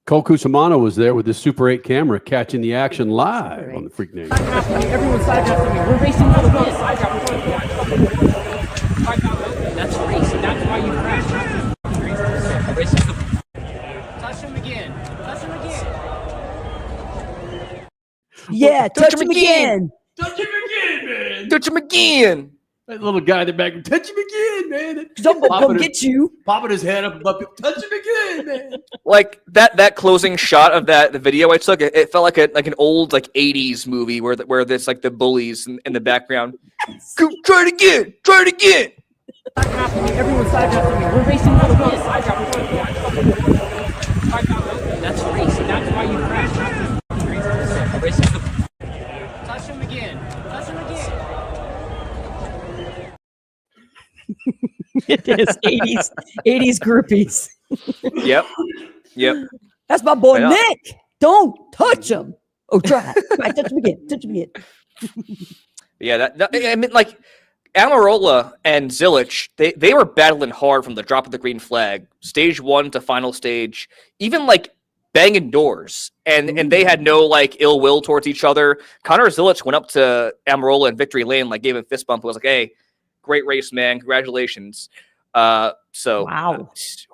Cole Cusimano was there with his Super 8 camera catching the action live on the Freak Nation. Everyone side drop to me. We're racing for the win. Side drop. That's racing. That's why you crash. Touch him again. Touch him again. Yeah, touch him again. Touch him again, man. Touch him again. That little guy in the back, touch him again, man. Someone come get you. Popping his head up above him. Touch him again, man. Like that closing shot of the video I took, it felt like an old 80s movie where there's like the bullies in the background. Try it again. Try it again. Everyone side drop to me. We're racing for the win. Side drop. That's racing. That's why you crash. Touch him again. Touch him again. It is 80s groupies. Yep. That's my boy Nick. Don't touch him. Oh, try. Touch him again. Touch him again. Yeah, I mean, like Almirola and Zilic, they were battling hard from the drop of the green flag, stage 1 to final stage, even like banging doors, and they had no ill will towards each other. Connor Zilic went up to Almirola in victory lane, gave him a fist bump. Was like, "Hey, great race, man! Congratulations!" Wow,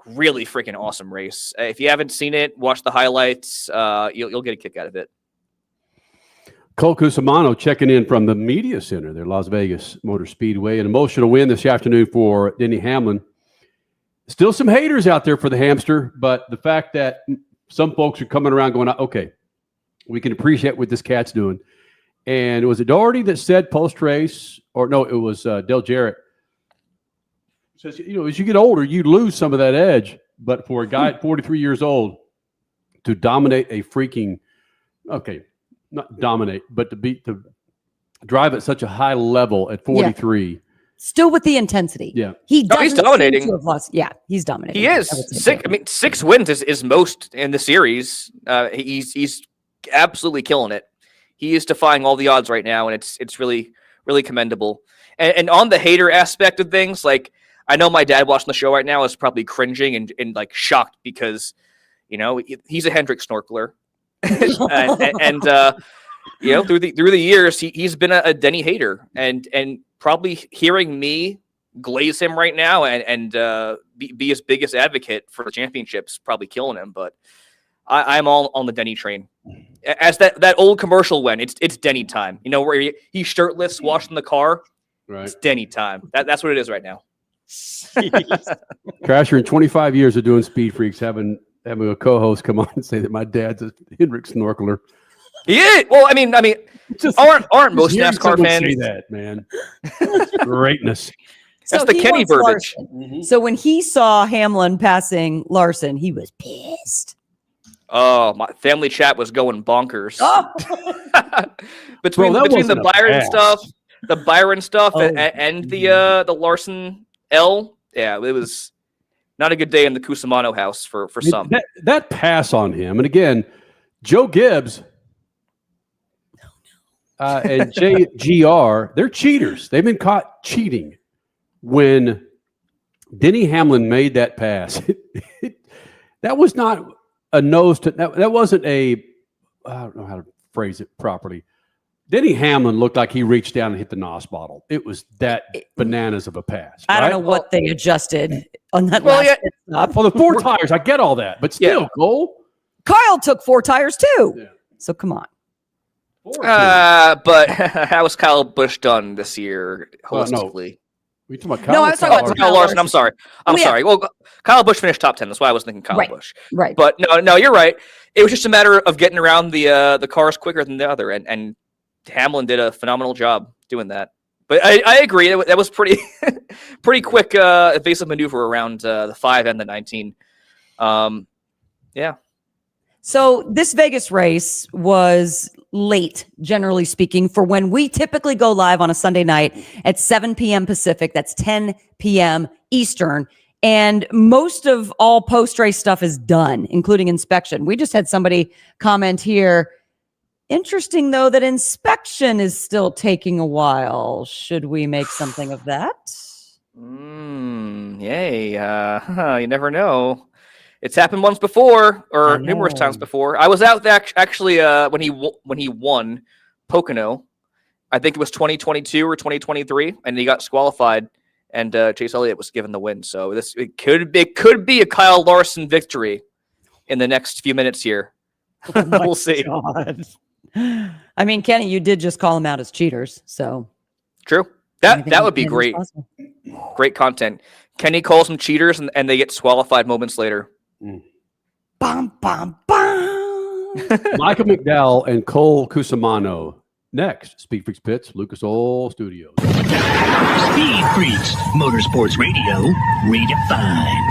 really freaking awesome race. If you haven't seen it, watch the highlights. You'll get a kick out of it. Cole Cusimano checking in from the media center there, Las Vegas Motor Speedway. An emotional win this afternoon for Denny Hamlin. Still some haters out there for the hamster, but the fact that some folks are coming around going, okay, we can appreciate what this cat's doing. And was it Doherty that said post-race, or no, it was Dale Jarrett. Says, as you get older, you lose some of that edge. But for a guy at 43 years old to dominate a freaking, not dominate, but to drive at such a high level at 43. Yeah. Still with the intensity. Yeah. He's dominating. He's dominating. He is. 6 wins is most in the series. He's absolutely killing it. He is defying all the odds right now, and it's really, really commendable. And on the hater aspect of things, I know my dad watching the show right now is probably cringing and shocked because, he's a Hendrick snorkeler. and through the years, he's been a Denny hater, and probably hearing me glaze him right now and be his biggest advocate for the championships, probably killing him. But I'm all on the Denny train. As that old commercial went, it's Denny time. Where he's shirtless, washing the car. Right. It's Denny time. That's what it is right now. Crasher, in 25 years of doing Speed Freaks, having a co-host come on and say that my dad's a Hendrick snorkeler. He is. Well, I mean, aren't most NASCAR fans say that, man? Greatness. That's the Kenny verbiage. Mm-hmm. So when he saw Hamlin passing Larson, he was pissed. Oh, my family chat was going bonkers. Oh. between the Byron stuff, and the Larson L. Yeah, it was not a good day in the Cusimano house for some. That pass on him, and again, Joe Gibbs and JGR, they're cheaters. They've been caught cheating. When Denny Hamlin made that pass, that was not a nose to that wasn't a I don't know how to phrase it properly. Denny Hamlin looked like he reached down and hit the NOS bottle. It was that bananas of a pass. I right? don't know what they adjusted on that Well, last pit stop. Well, the 4 tires, I get all that, but still, Cole. Kyle took 4 tires too. Yeah. So come on. But how was Kyle Busch done this year holistically? We talking about Kyle? No, I was talking about Kyle Larson. I'm sorry. Sorry. Well, Kyle Busch finished top 10. That's why I was thinking Kyle Busch. Right. But no, you're right. It was just a matter of getting around the cars quicker than the other, and Hamlin did a phenomenal job doing that. But I agree. That was pretty pretty quick evasive maneuver around the 5 and the 19. Yeah. So this Vegas race was late, generally speaking, for when we typically go live on a Sunday night at 7 p.m. Pacific. That's 10 p.m. Eastern. And most of all post-race stuff is done, including inspection. We just had somebody comment here. Interesting, though, that inspection is still taking a while. Should we make something of that? Yay. You never know. It's happened once before, or numerous times before. I was out there actually when he won Pocono. I think it was 2022 or 2023, and he got disqualified, and Chase Elliott was given the win. So it could be a Kyle Larson victory in the next few minutes here. We'll see. God. I mean, Kenny, you did just call them out as cheaters, so true. That would be great. Great content. Kenny calls them cheaters, and they get disqualified moments later. Bum, bum, bum. Michael McDowell and Cole Cusimano. Next, SpeedFreaks Pits, Lucas Oil Studios. Speed Freaks, Motorsports Radio, redefined.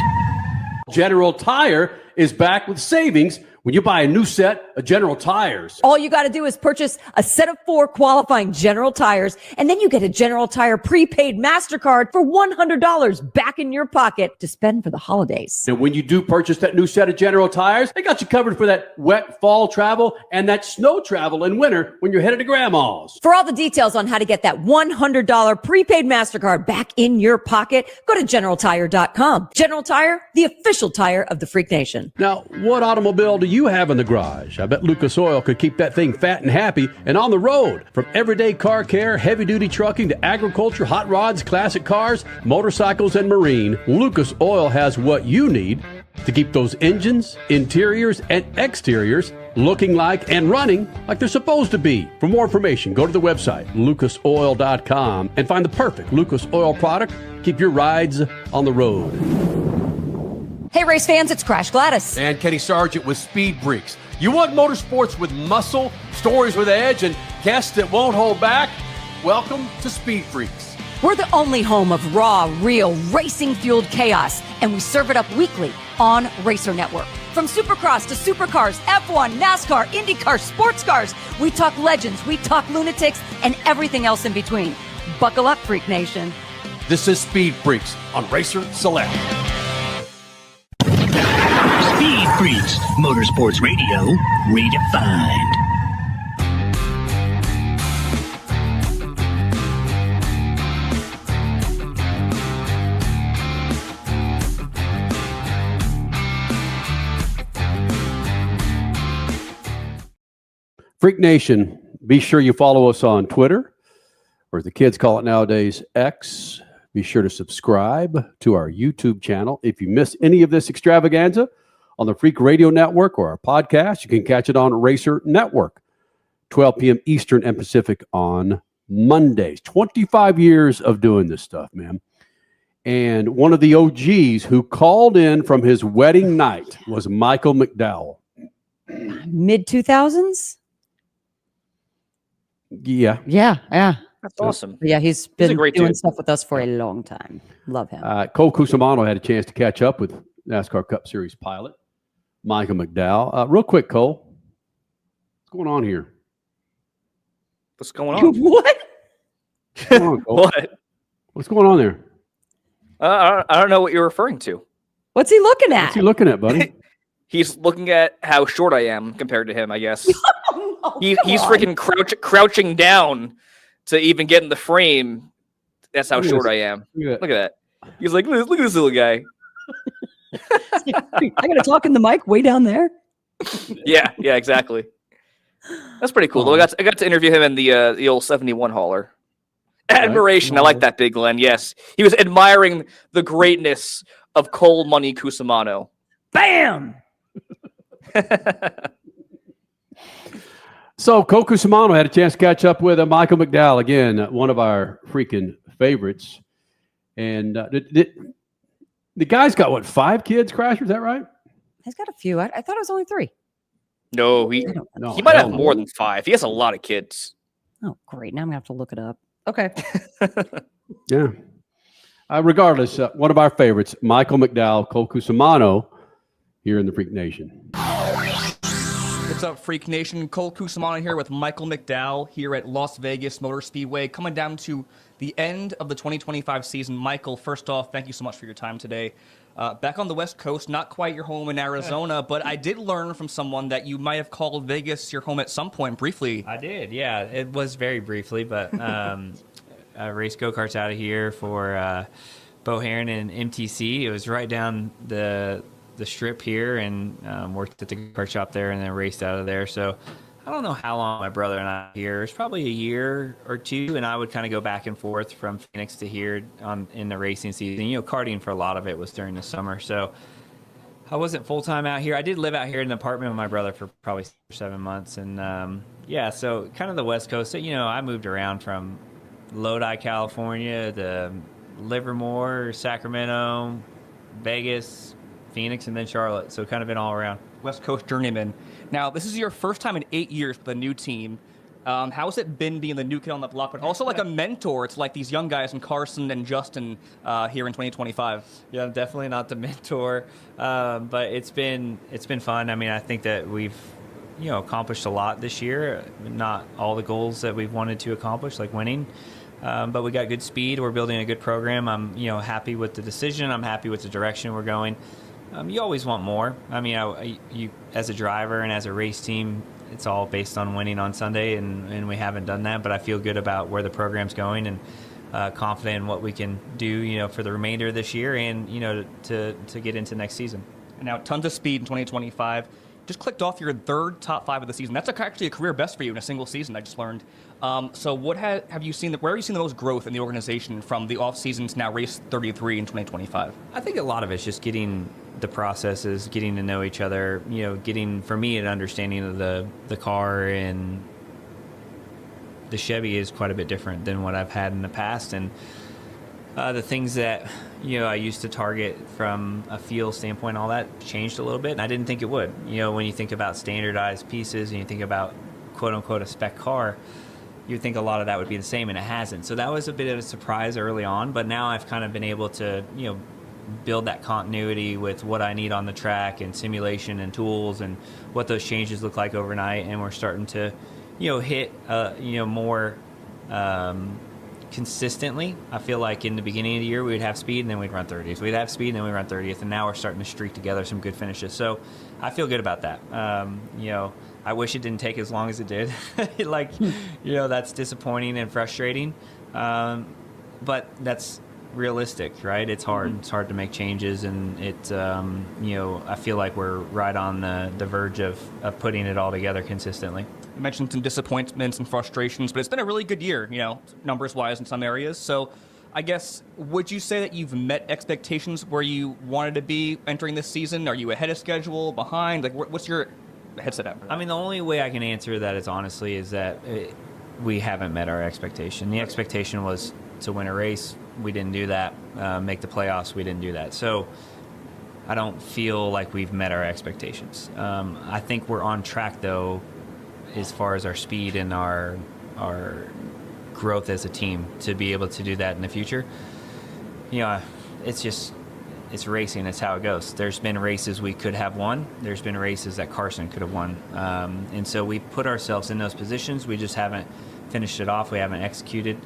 General Tire is back with savings when you buy a new set of General Tires. All you got to do is purchase a set of 4 qualifying General Tires, and then you get a General Tire prepaid MasterCard for $100 back in your pocket to spend for the holidays. And when you do purchase that new set of General Tires, they got you covered for that wet fall travel and that snow travel in winter when you're headed to Grandma's. For all the details on how to get that $100 prepaid MasterCard back in your pocket, go to GeneralTire.com. General Tire, the official tire of the Freak Nation. Now, what automobile do you have in the garage? I bet Lucas Oil could keep that thing fat and happy and on the road. From everyday car care, heavy-duty trucking to agriculture, hot rods, classic cars, motorcycles, and marine, Lucas Oil has what you need to keep those engines, interiors, and exteriors looking like and running like they're supposed to be. For more information, go to the website, lucasoil.com, and find the perfect Lucas Oil product. Keep your rides on the road. Hey, race fans, it's Crash Gladys. And Kenny Sargent with SpeedFreaks. You want motorsports with muscle, stories with edge, and guests that won't hold back? Welcome to SpeedFreaks. We're the only home of raw, real, racing-fueled chaos, and we serve it up weekly on Racer Network. From Supercross to Supercars, F1, NASCAR, IndyCar, sports cars, we talk legends, we talk lunatics, and everything else in between. Buckle up, Freak Nation. This is SpeedFreaks on Racer Select. Speed Freaks, Motorsports Radio, redefined. Freak Nation, be sure you follow us on Twitter, or as the kids call it nowadays, X. Be sure to subscribe to our YouTube channel. If you miss any of this extravaganza on the Freak Radio Network or our podcast, you can catch it on Racer Network, 12 p.m. Eastern and Pacific on Mondays. 25 years of doing this stuff, man. And one of the OGs who called in from his wedding night was Michael McDowell. Mid-2000s? Yeah. Yeah. That's awesome. Yeah, he's been a great doing dude. stuff with us for a long time. Love him. Cole Cusimano had a chance to catch up with NASCAR Cup Series pilot Michael McDowell. Real quick, Cole, what's going on here? What's going on? What? What's going on, Cole? What? What's going on there? I don't know what you're referring to. What's he looking at? What's he looking at, buddy? He's looking at how short I am compared to him, I guess. Oh, he's come on. freaking crouching down to even get in the frame. That's how Look at short this. I am. Look at Look at that. He's like, look at this little guy. I got to talk in the mic way down there. Yeah, exactly. That's pretty cool. Though. I got to interview him in the old 71 hauler. Admiration. I like that, Big Glenn. Yes, he was admiring the greatness of Cole Money Cusimano. Bam! So Cole Cusimano had a chance to catch up with Michael McDowell again, one of our freaking favorites. And the guy's got 5 kids, Crasher? Is that right? He's got a few. I thought it was only 3. No, he No, might have hell more than 5. He has a lot of kids. Oh, great. Now I'm going to have to look it up. Okay. Yeah. Regardless, one of our favorites, Michael McDowell, Cole Cusimano, here in the Freak Nation. What's up, Freak Nation? Cole Cusimano here with Michael McDowell here at Las Vegas Motor Speedway, coming down to the end of the 2025 season. Michael, first off, thank you so much for your time today. Back on the West Coast, not quite your home in Arizona, but I did learn from someone that you might have called Vegas your home at some point briefly. I did, yeah. It was very briefly, but I raced go-karts out of here for Bo Heron and MTC. It was right down the strip here, and worked at the go-kart shop there and then raced out of there. So I don't know how long my brother and I were here. It's probably a year or 2, and I would kind of go back and forth from Phoenix to here in the racing season. You know, karting for a lot of it was during the summer, so I wasn't full-time out here. I did live out here in an apartment with my brother for probably 6 or 7 months, and yeah, so kind of the West Coast. So, you know, I moved around from Lodi, California, to Livermore, Sacramento, Vegas, Phoenix, and then Charlotte. So kind of been all around. West Coast journeyman. Now, this is your first time in 8 years with a new team. How has it been being the new kid on the block, but also like a mentor to like these young guys and Carson and Justin here in 2025? Yeah, I'm definitely not the mentor, but it's been fun. I mean, I think that we've accomplished a lot this year. Not all the goals that we've wanted to accomplish, like winning. But we got good speed. We're building a good program. I'm happy with the decision. I'm happy with the direction we're going. You always want more. I mean, you as a driver and as a race team, it's all based on winning on Sunday, and we haven't done that. But I feel good about where the program's going and confident in what we can do, for the remainder of this year and to get into next season. And now, tons of speed in 2025. Just clicked off your 3rd top 5 of the season. That's actually a career best for you in a single season, I just learned. So what have you seen? Where have you seen the most growth in the organization from the off season to now race 33 in 2025? I think a lot of it's just getting the processes, getting to know each other, getting, for me, an understanding of the car, and the Chevy is quite a bit different than what I've had in the past. And the things that I used to target from a feel standpoint, all that changed a little bit, and I didn't think it would. When you think about standardized pieces and you think about quote unquote a spec car, you would think a lot of that would be the same, and it hasn't. So that was a bit of a surprise early on, but now I've kind of been able to build that continuity with what I need on the track and simulation and tools and what those changes look like overnight, and we're starting to hit more consistently. I feel like in the beginning of the year, we would have speed and then we'd run 30th. We'd have speed and then we'd run 30th, and now we're starting to streak together some good finishes. So I feel good about that. I wish it didn't take as long as it did. That's disappointing and frustrating. But that's realistic, right? It's hard. Mm-hmm. It's hard to make changes, and I feel like we're right on the verge of putting it all together consistently. You mentioned some disappointments and frustrations, but it's been a really good year, numbers-wise in some areas. So I guess, would you say that you've met expectations where you wanted to be entering this season? Are you ahead of schedule, behind? Like, what's your headset at? I mean, the only way I can answer that is that we haven't met our expectation. The expectation was to win a race. We didn't do that. Make the playoffs. We didn't do that. So I don't feel like we've met our expectations. I think we're on track, though, as far as our speed and our growth as a team to be able to do that in the future. It's racing. It's how it goes. There's been races we could have won. There's been races that Carson could have won. And so we put ourselves in those positions. We just haven't finished it off. We haven't executed.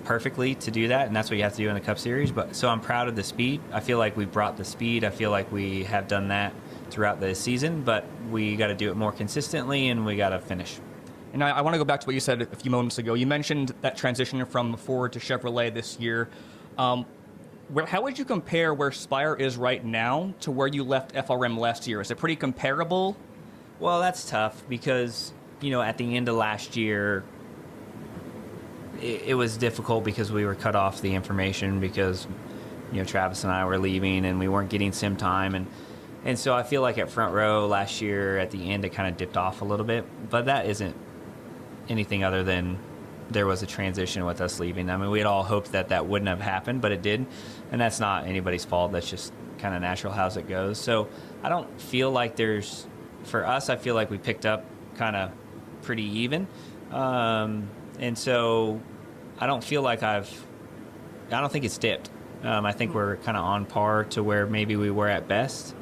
perfectly to do that, and that's what you have to do in the Cup Series. But so I'm proud of the speed. I feel like we brought the speed. I feel like we have done that throughout the season, but we got to do it more consistently, and we got to finish. And I want to go back to what you said a few moments ago. You mentioned that transition from Ford to Chevrolet this year. How would you compare where Spire is right now to where you left FRM last year? Is it pretty comparable? Well, that's tough because, at the end of last year, it was difficult because we were cut off the information because, Travis and I were leaving and we weren't getting sim time. And so I feel like at front row last year, at the end, it kind of dipped off a little bit. But that isn't anything other than there was a transition with us leaving. I mean, we had all hoped that wouldn't have happened, but it did. And that's not anybody's fault. That's just kind of natural how it goes. So I don't feel like for us, I feel like we picked up kind of pretty even. And so I don't feel like I don't think it's dipped. I think we're kind of on par to where maybe we were at best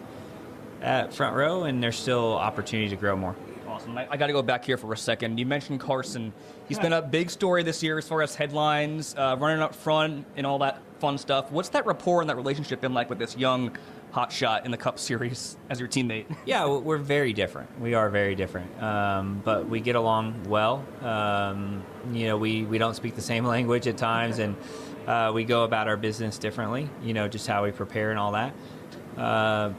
at front row, and there's still opportunity to grow more. Awesome. I got to go back here for a second. You mentioned Carson. He's been a big story this year as far as headlines, running up front and all that fun stuff. What's that rapport and that relationship been like with this young hotshot in the Cup Series as your teammate? Yeah, we're very different. We are very different, but we get along well. We don't speak the same language at times, and we go about our business differently, just how we prepare and all that.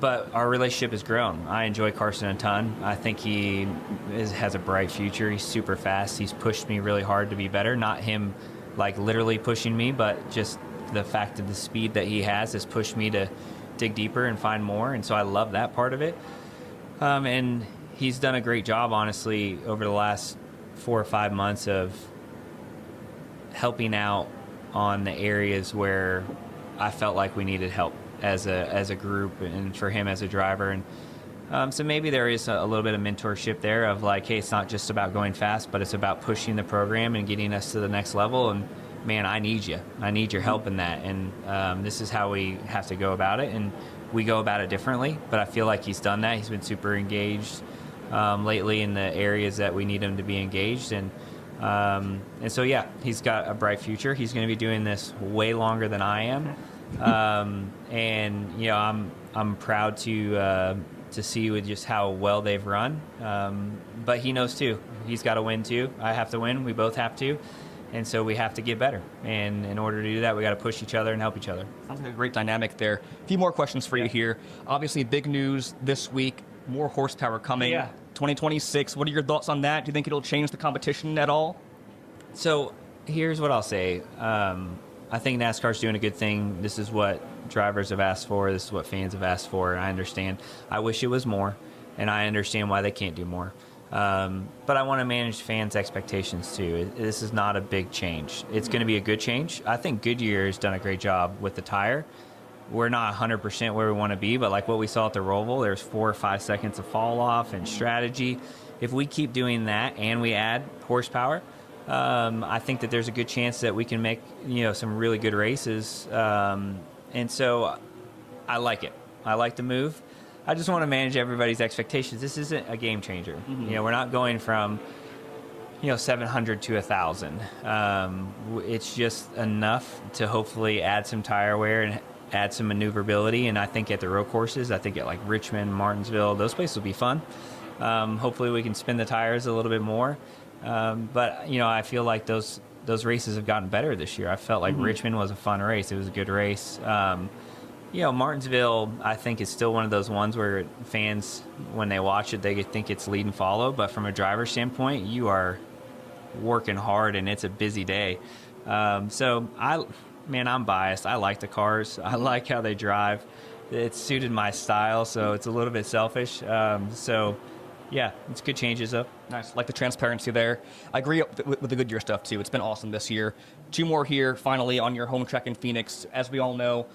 But our relationship has grown. I enjoy Carson a ton. I think he has a bright future. He's super fast. He's pushed me really hard to be better. Not him like literally pushing me, but just the fact of the speed that he has pushed me to dig deeper and find more. And so I love that part of it. And he's done a great job, honestly, over the last 4 or 5 months of helping out on the areas where I felt like we needed help as a group, and for him as a driver. And so maybe there is a little bit of mentorship there of like, hey, it's not just about going fast, but it's about pushing the program and getting us to the next level. And man, I need you. I need your help in that. And this is how we have to go about it. And we go about it differently, but I feel like he's done that. He's been super engaged lately in the areas that we need him to be engaged. And so, yeah, he's got a bright future. He's going to be doing this way longer than I am. And I'm proud to see with just how well they've run. But he knows too. He's got to win too. I have to win. We both have to. And so we have to get better. And in order to do that, we got to push each other and help each other. Sounds like a great dynamic there. A few more questions for you here. Obviously, big news this week. More horsepower coming. Yeah. 2026. What are your thoughts on that? Do you think it'll change the competition at all? So here's what I'll say. I think NASCAR's doing a good thing. This is what drivers have asked for. This is what fans have asked for. I understand. I wish it was more, and I understand why they can't do more. But I want to manage fans' expectations too. This is not a big change. It's going to be a good change. I think Goodyear has done a great job with the tire. We're not 100% where we want to be, but like what we saw at the Roval, there's 4 or 5 seconds of fall off and strategy. If we keep doing that and we add horsepower, I think that there's a good chance that we can make some really good races. And so I like it. I like the move. I just want to manage everybody's expectations. This isn't a game changer. Mm-hmm. We're not going from 700 to 1,000. It's just enough to hopefully add some tire wear and add some maneuverability. And I think at the road courses, I think at like Richmond, Martinsville, those places will be fun. Hopefully we can spin the tires a little bit more. But I feel like those races have gotten better this year. I felt like Richmond was a fun race. It was a good race. Martinsville, I think, is still one of those ones where fans, when they watch it, they think it's lead and follow. But from a driver's standpoint, you are working hard and it's a busy day. So I'm biased. I like the cars. I like how they drive. It suited my style, so it's a little bit selfish. Yeah, it's good changes up. Nice. Like the transparency there. I agree with the Goodyear stuff, too. It's been awesome this year. 2 more here, finally, on your home track in Phoenix. As we all know,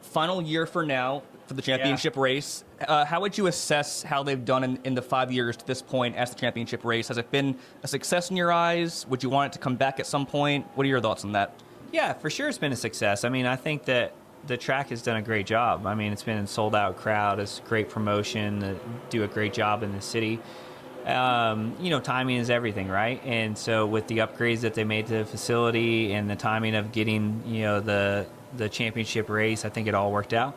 final year for now for the championship race. How would you assess how they've done in the 5 years to this point as the championship race? Has it been a success in your eyes? Would you want it to come back at some point? What are your thoughts on that? Yeah, for sure it's been a success. I mean, I think that the track has done a great job. I mean, it's been a sold-out crowd. It's great promotion. They do a great job in the city. timing is everything, right? And so with the upgrades that they made to the facility and the timing of getting, the championship race, I think it all worked out.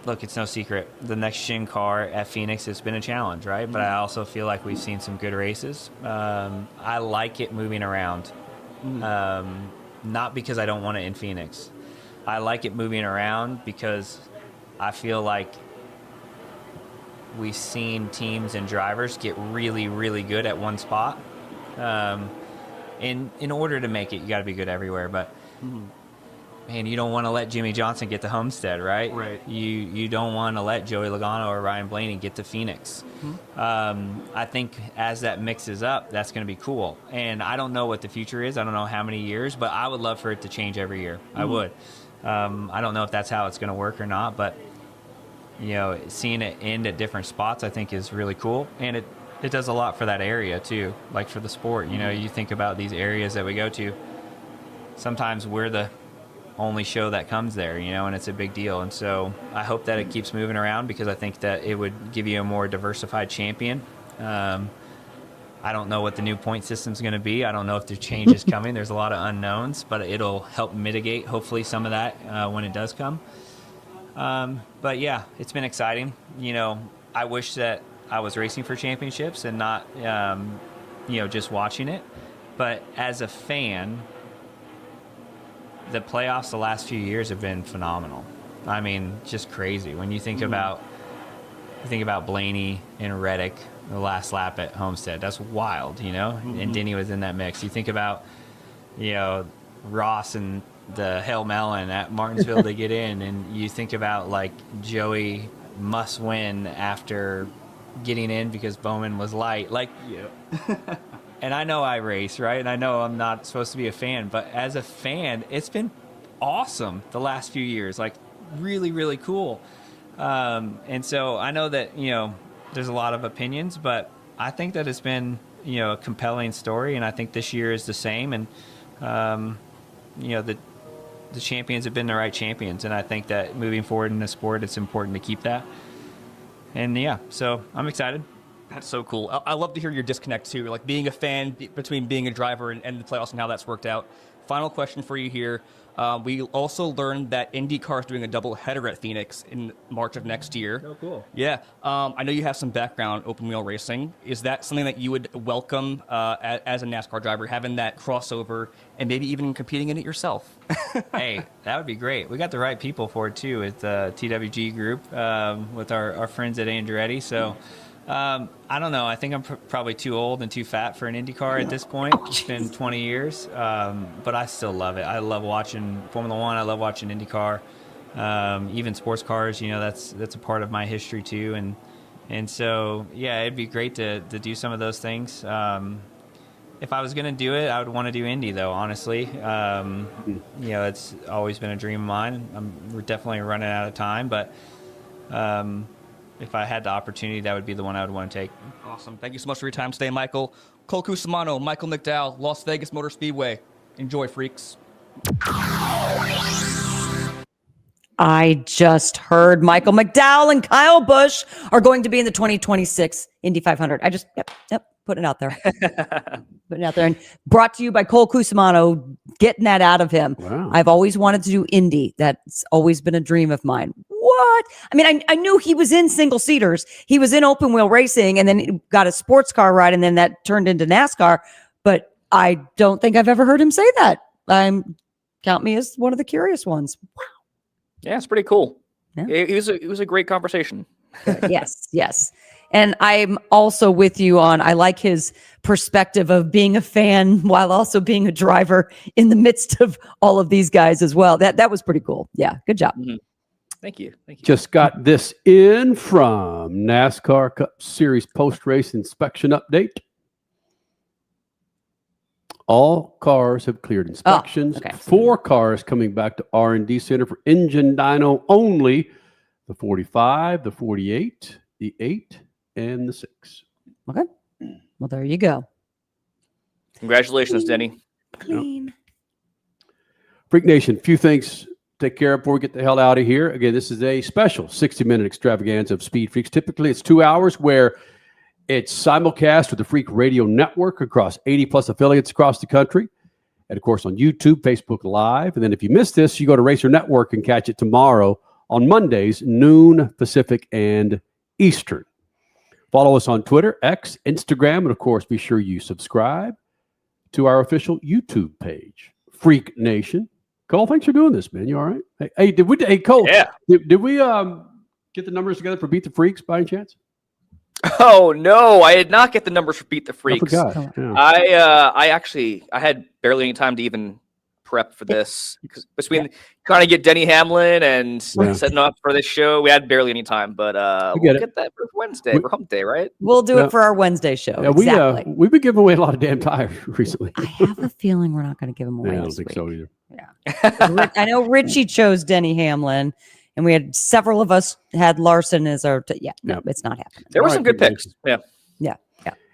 Look, it's no secret. The next gen car at Phoenix has been a challenge, right? But I also feel like we've seen some good races. I like it moving around. Not because I don't want it in Phoenix. I like it moving around because I feel like we've seen teams and drivers get really, really good at one spot. In order to make it, you got to be good everywhere. But man, you don't want to let Jimmy Johnson get to Homestead, right? Right. You don't want to let Joey Logano or Ryan Blaney get to Phoenix. I think as that mixes up, that's going to be cool. And I don't know what the future is. I don't know how many years, but I would love for it to change every year. I would. I don't know if that's how it's going to work or not, but seeing it end at different spots, I think is really cool. And it does a lot for that area too, like for the sport. You think about these areas that we go to. Sometimes we're the only show that comes there, and it's a big deal. And so I hope that it keeps moving around because I think that it would give you a more diversified champion. I don't know what the new point system is going to be. I don't know if the change is coming. There's a lot of unknowns, but it'll help mitigate hopefully some of that when it does come. But yeah, it's been exciting. I wish that I was racing for championships and not, just watching it. But as a fan, the playoffs the last few years have been phenomenal. I mean, just crazy. When you think about Blaney and Reddick, the last lap at Homestead, that's wild, And Denny was in that mix. You think about, Ross and the Hail Melon at Martinsville to get in, and you think about like Joey must win after getting in because Bowman was light. And I know I race, right? And I know I'm not supposed to be a fan, but as a fan, it's been awesome the last few years, like really, really cool. And so I know that, there's a lot of opinions, but I think that it's been, a compelling story. And I think this year is the same. And, the champions have been the right champions. And I think that moving forward in the sport, it's important to keep that. And yeah, so I'm excited. That's so cool. I love to hear your disconnect too, like being a fan between being a driver and the playoffs and how that's worked out. Final question for you here. We also learned that IndyCar is doing a double header at Phoenix in March of next year. Oh, cool. Yeah. I know you have some background open wheel racing. Is that something that you would welcome as a NASCAR driver, having that crossover and maybe even competing in it yourself? Hey, that would be great. We got the right people for it too with the TWG group with our friends at Andretti. So I don't know. I think I'm probably too old and too fat for an IndyCar at this point. It's been 20 years, but I still love it. I love watching Formula One. I love watching IndyCar, even sports cars. That's a part of my history too. And so yeah, it'd be great to do some of those things. If I was going to do it, I would want to do Indy though. Honestly, it's always been a dream of mine. We're definitely running out of time, but. If I had the opportunity, that would be the one I would want to take. Awesome. Thank you so much for your time today, Michael. Cole Cusimano, Michael McDowell, Las Vegas Motor Speedway. Enjoy, freaks. I just heard Michael McDowell and Kyle Busch are going to be in the 2026 Indy 500. Yep, putting it out there. Putting it out there. And brought to you by Cole Cusimano, getting that out of him. Wow. I've always wanted to do Indy. That's always been a dream of mine. What? I mean, I knew he was in single seaters. He was in open wheel racing and then he got a sports car ride and then that turned into NASCAR. But I don't think I've ever heard him say that. Count me as one of the curious ones. Wow. Yeah, it's pretty cool. Yeah. It was a great conversation. Yes. And I'm also with you on, I like his perspective of being a fan while also being a driver in the midst of all of these guys as well. That was pretty cool. Yeah, good job. Mm-hmm. Thank you. Just got this in from NASCAR Cup Series post-race inspection update. All cars have cleared inspections. Okay. 4 cars coming back to R&D Center for engine dyno only. The 45, the 48, the 8, and the 6. Okay. Well, there you go. Congratulations, Denny. Clean. Freak Nation, few things to take care of before we get the hell out of here. Again, this is a special 60-minute extravaganza of Speed Freaks. Typically, it's 2 hours where It's simulcast with the Freak Radio Network across 80 plus affiliates across the country. And of course on YouTube, Facebook Live. And then if you missed this, you go to Racer Network and catch it tomorrow on Mondays, noon Pacific and Eastern. Follow us on Twitter, X, Instagram, and of course, be sure you subscribe to our official YouTube page, Freak Nation. Cole, thanks for doing this, man. You all right? Hey, Cole, Yeah. Did we get the numbers together for Beat the Freaks by any chance? Oh no, I did not get the numbers for Beat the Freaks. I forgot. Yeah. I had barely any time to even prep for this because between trying to get Denny Hamlin and setting up for this show, we had barely any time. But we'll get that for Wednesday, for Hump Day, right? We'll do it for our Wednesday show. Yeah, exactly. We've been giving away a lot of damn tires recently. I have a feeling we're not going to give them away. I don't this think week. so either. Yeah. I know Richie chose Denny Hamlin, and we had several of us had Larson as our. It's not happening. There were some good picks. Yeah.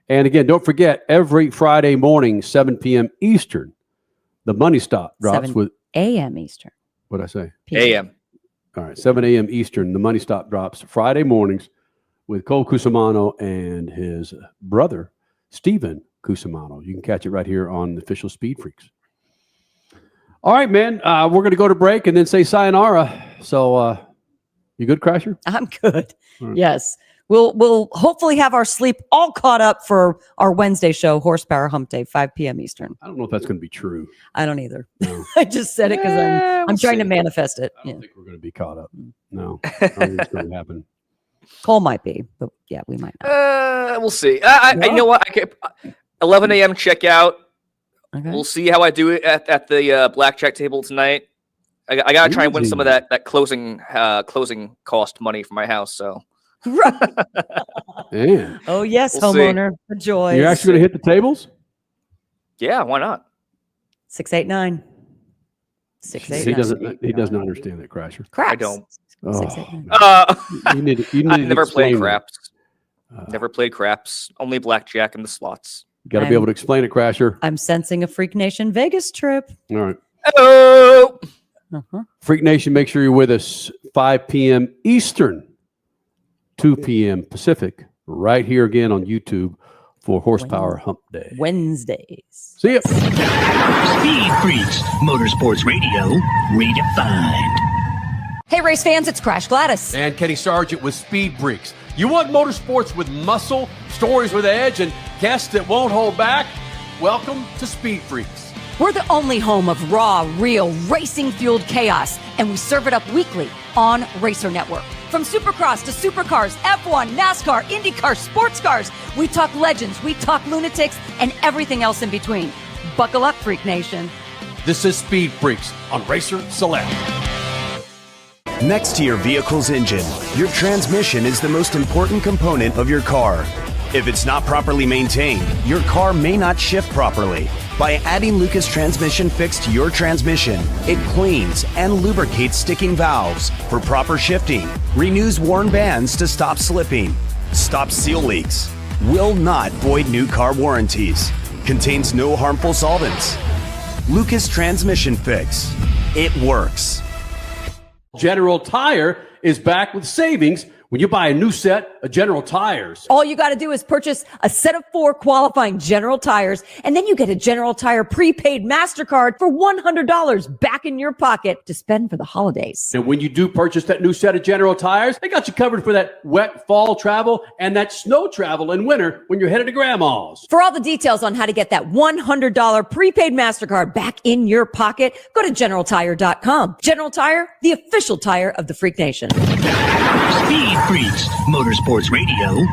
And again, don't forget, every Friday morning, 7 p.m. Eastern, the Money Stop drops 7 with a.m. Eastern. What'd I say? AM. All right, 7 a.m. Eastern, the Money Stop drops Friday mornings with Cole Cusimano and his brother, Steven Cusimano. You can catch it right here on the official Speed Freaks. All right, man, we're going to go to break and then say sayonara. So you good, Crasher? I'm good. Right. Yes. We'll hopefully have our sleep all caught up for our Wednesday show, Horsepower Hump Day, 5 p.m. Eastern. I don't know if that's going to be true. I don't either. No. I just said it because I'm trying to manifest it. I don't think we're going to be caught up. No, I don't think it's going to happen. Cole might be, but yeah, we might not. We'll see. I you know what? 11 a.m. checkout. Okay. We'll see how I do it at the blackjack table tonight. I got to try and win some of that closing cost money for my house. So. Man. Oh yes, We'll homeowner. The joy. You're actually going to hit the tables? Yeah, why not? 689. 689. He doesn't understand that, Crasher. Craps. I don't. You need to I never played explain craps. Never played craps. Only blackjack in the slots. You got to be able to explain it, Crasher. I'm sensing a Freak Nation Vegas trip. All right. Oh. Freak Nation, make sure you're with us 5 p.m. Eastern, 2 p.m. Pacific, right here again on YouTube for Horsepower Hump Day. Wednesdays. See ya. Speed Freaks, Motorsports Radio, redefined. Hey, race fans, it's Crash Gladys. And Kenny Sargent with Speed Freaks. You want motorsports with muscle, stories with edge, and guests that won't hold back? Welcome to Speed Freaks. We're the only home of raw, real, racing-fueled chaos, and we serve it up weekly on Racer Network. From Supercross to Supercars, F1, NASCAR, IndyCar, sports cars, we talk legends, we talk lunatics, and everything else in between. Buckle up, Freak Nation. This is Speed Freaks on Racer Select. Next to your vehicle's engine, your transmission is the most important component of your car. If it's not properly maintained, your car may not shift properly. By adding Lucas Transmission Fix to your transmission, it cleans and lubricates sticking valves for proper shifting, renews worn bands to stop slipping, stops seal leaks, will not void new car warranties, contains no harmful solvents. Lucas Transmission Fix. It works. General Tire is back with savings when you buy a new set of General Tires. All you got to do is purchase a set of 4 qualifying General Tires, and then you get a General Tire prepaid MasterCard for $100 back in your pocket to spend for the holidays. And when you do purchase that new set of General Tires, they got you covered for that wet fall travel and that snow travel in winter when you're headed to Grandma's. For all the details on how to get that $100 prepaid MasterCard back in your pocket, go to GeneralTire.com. General Tire, the official tire of the Freak Nation. Speed Freaks, Motorsports Radio,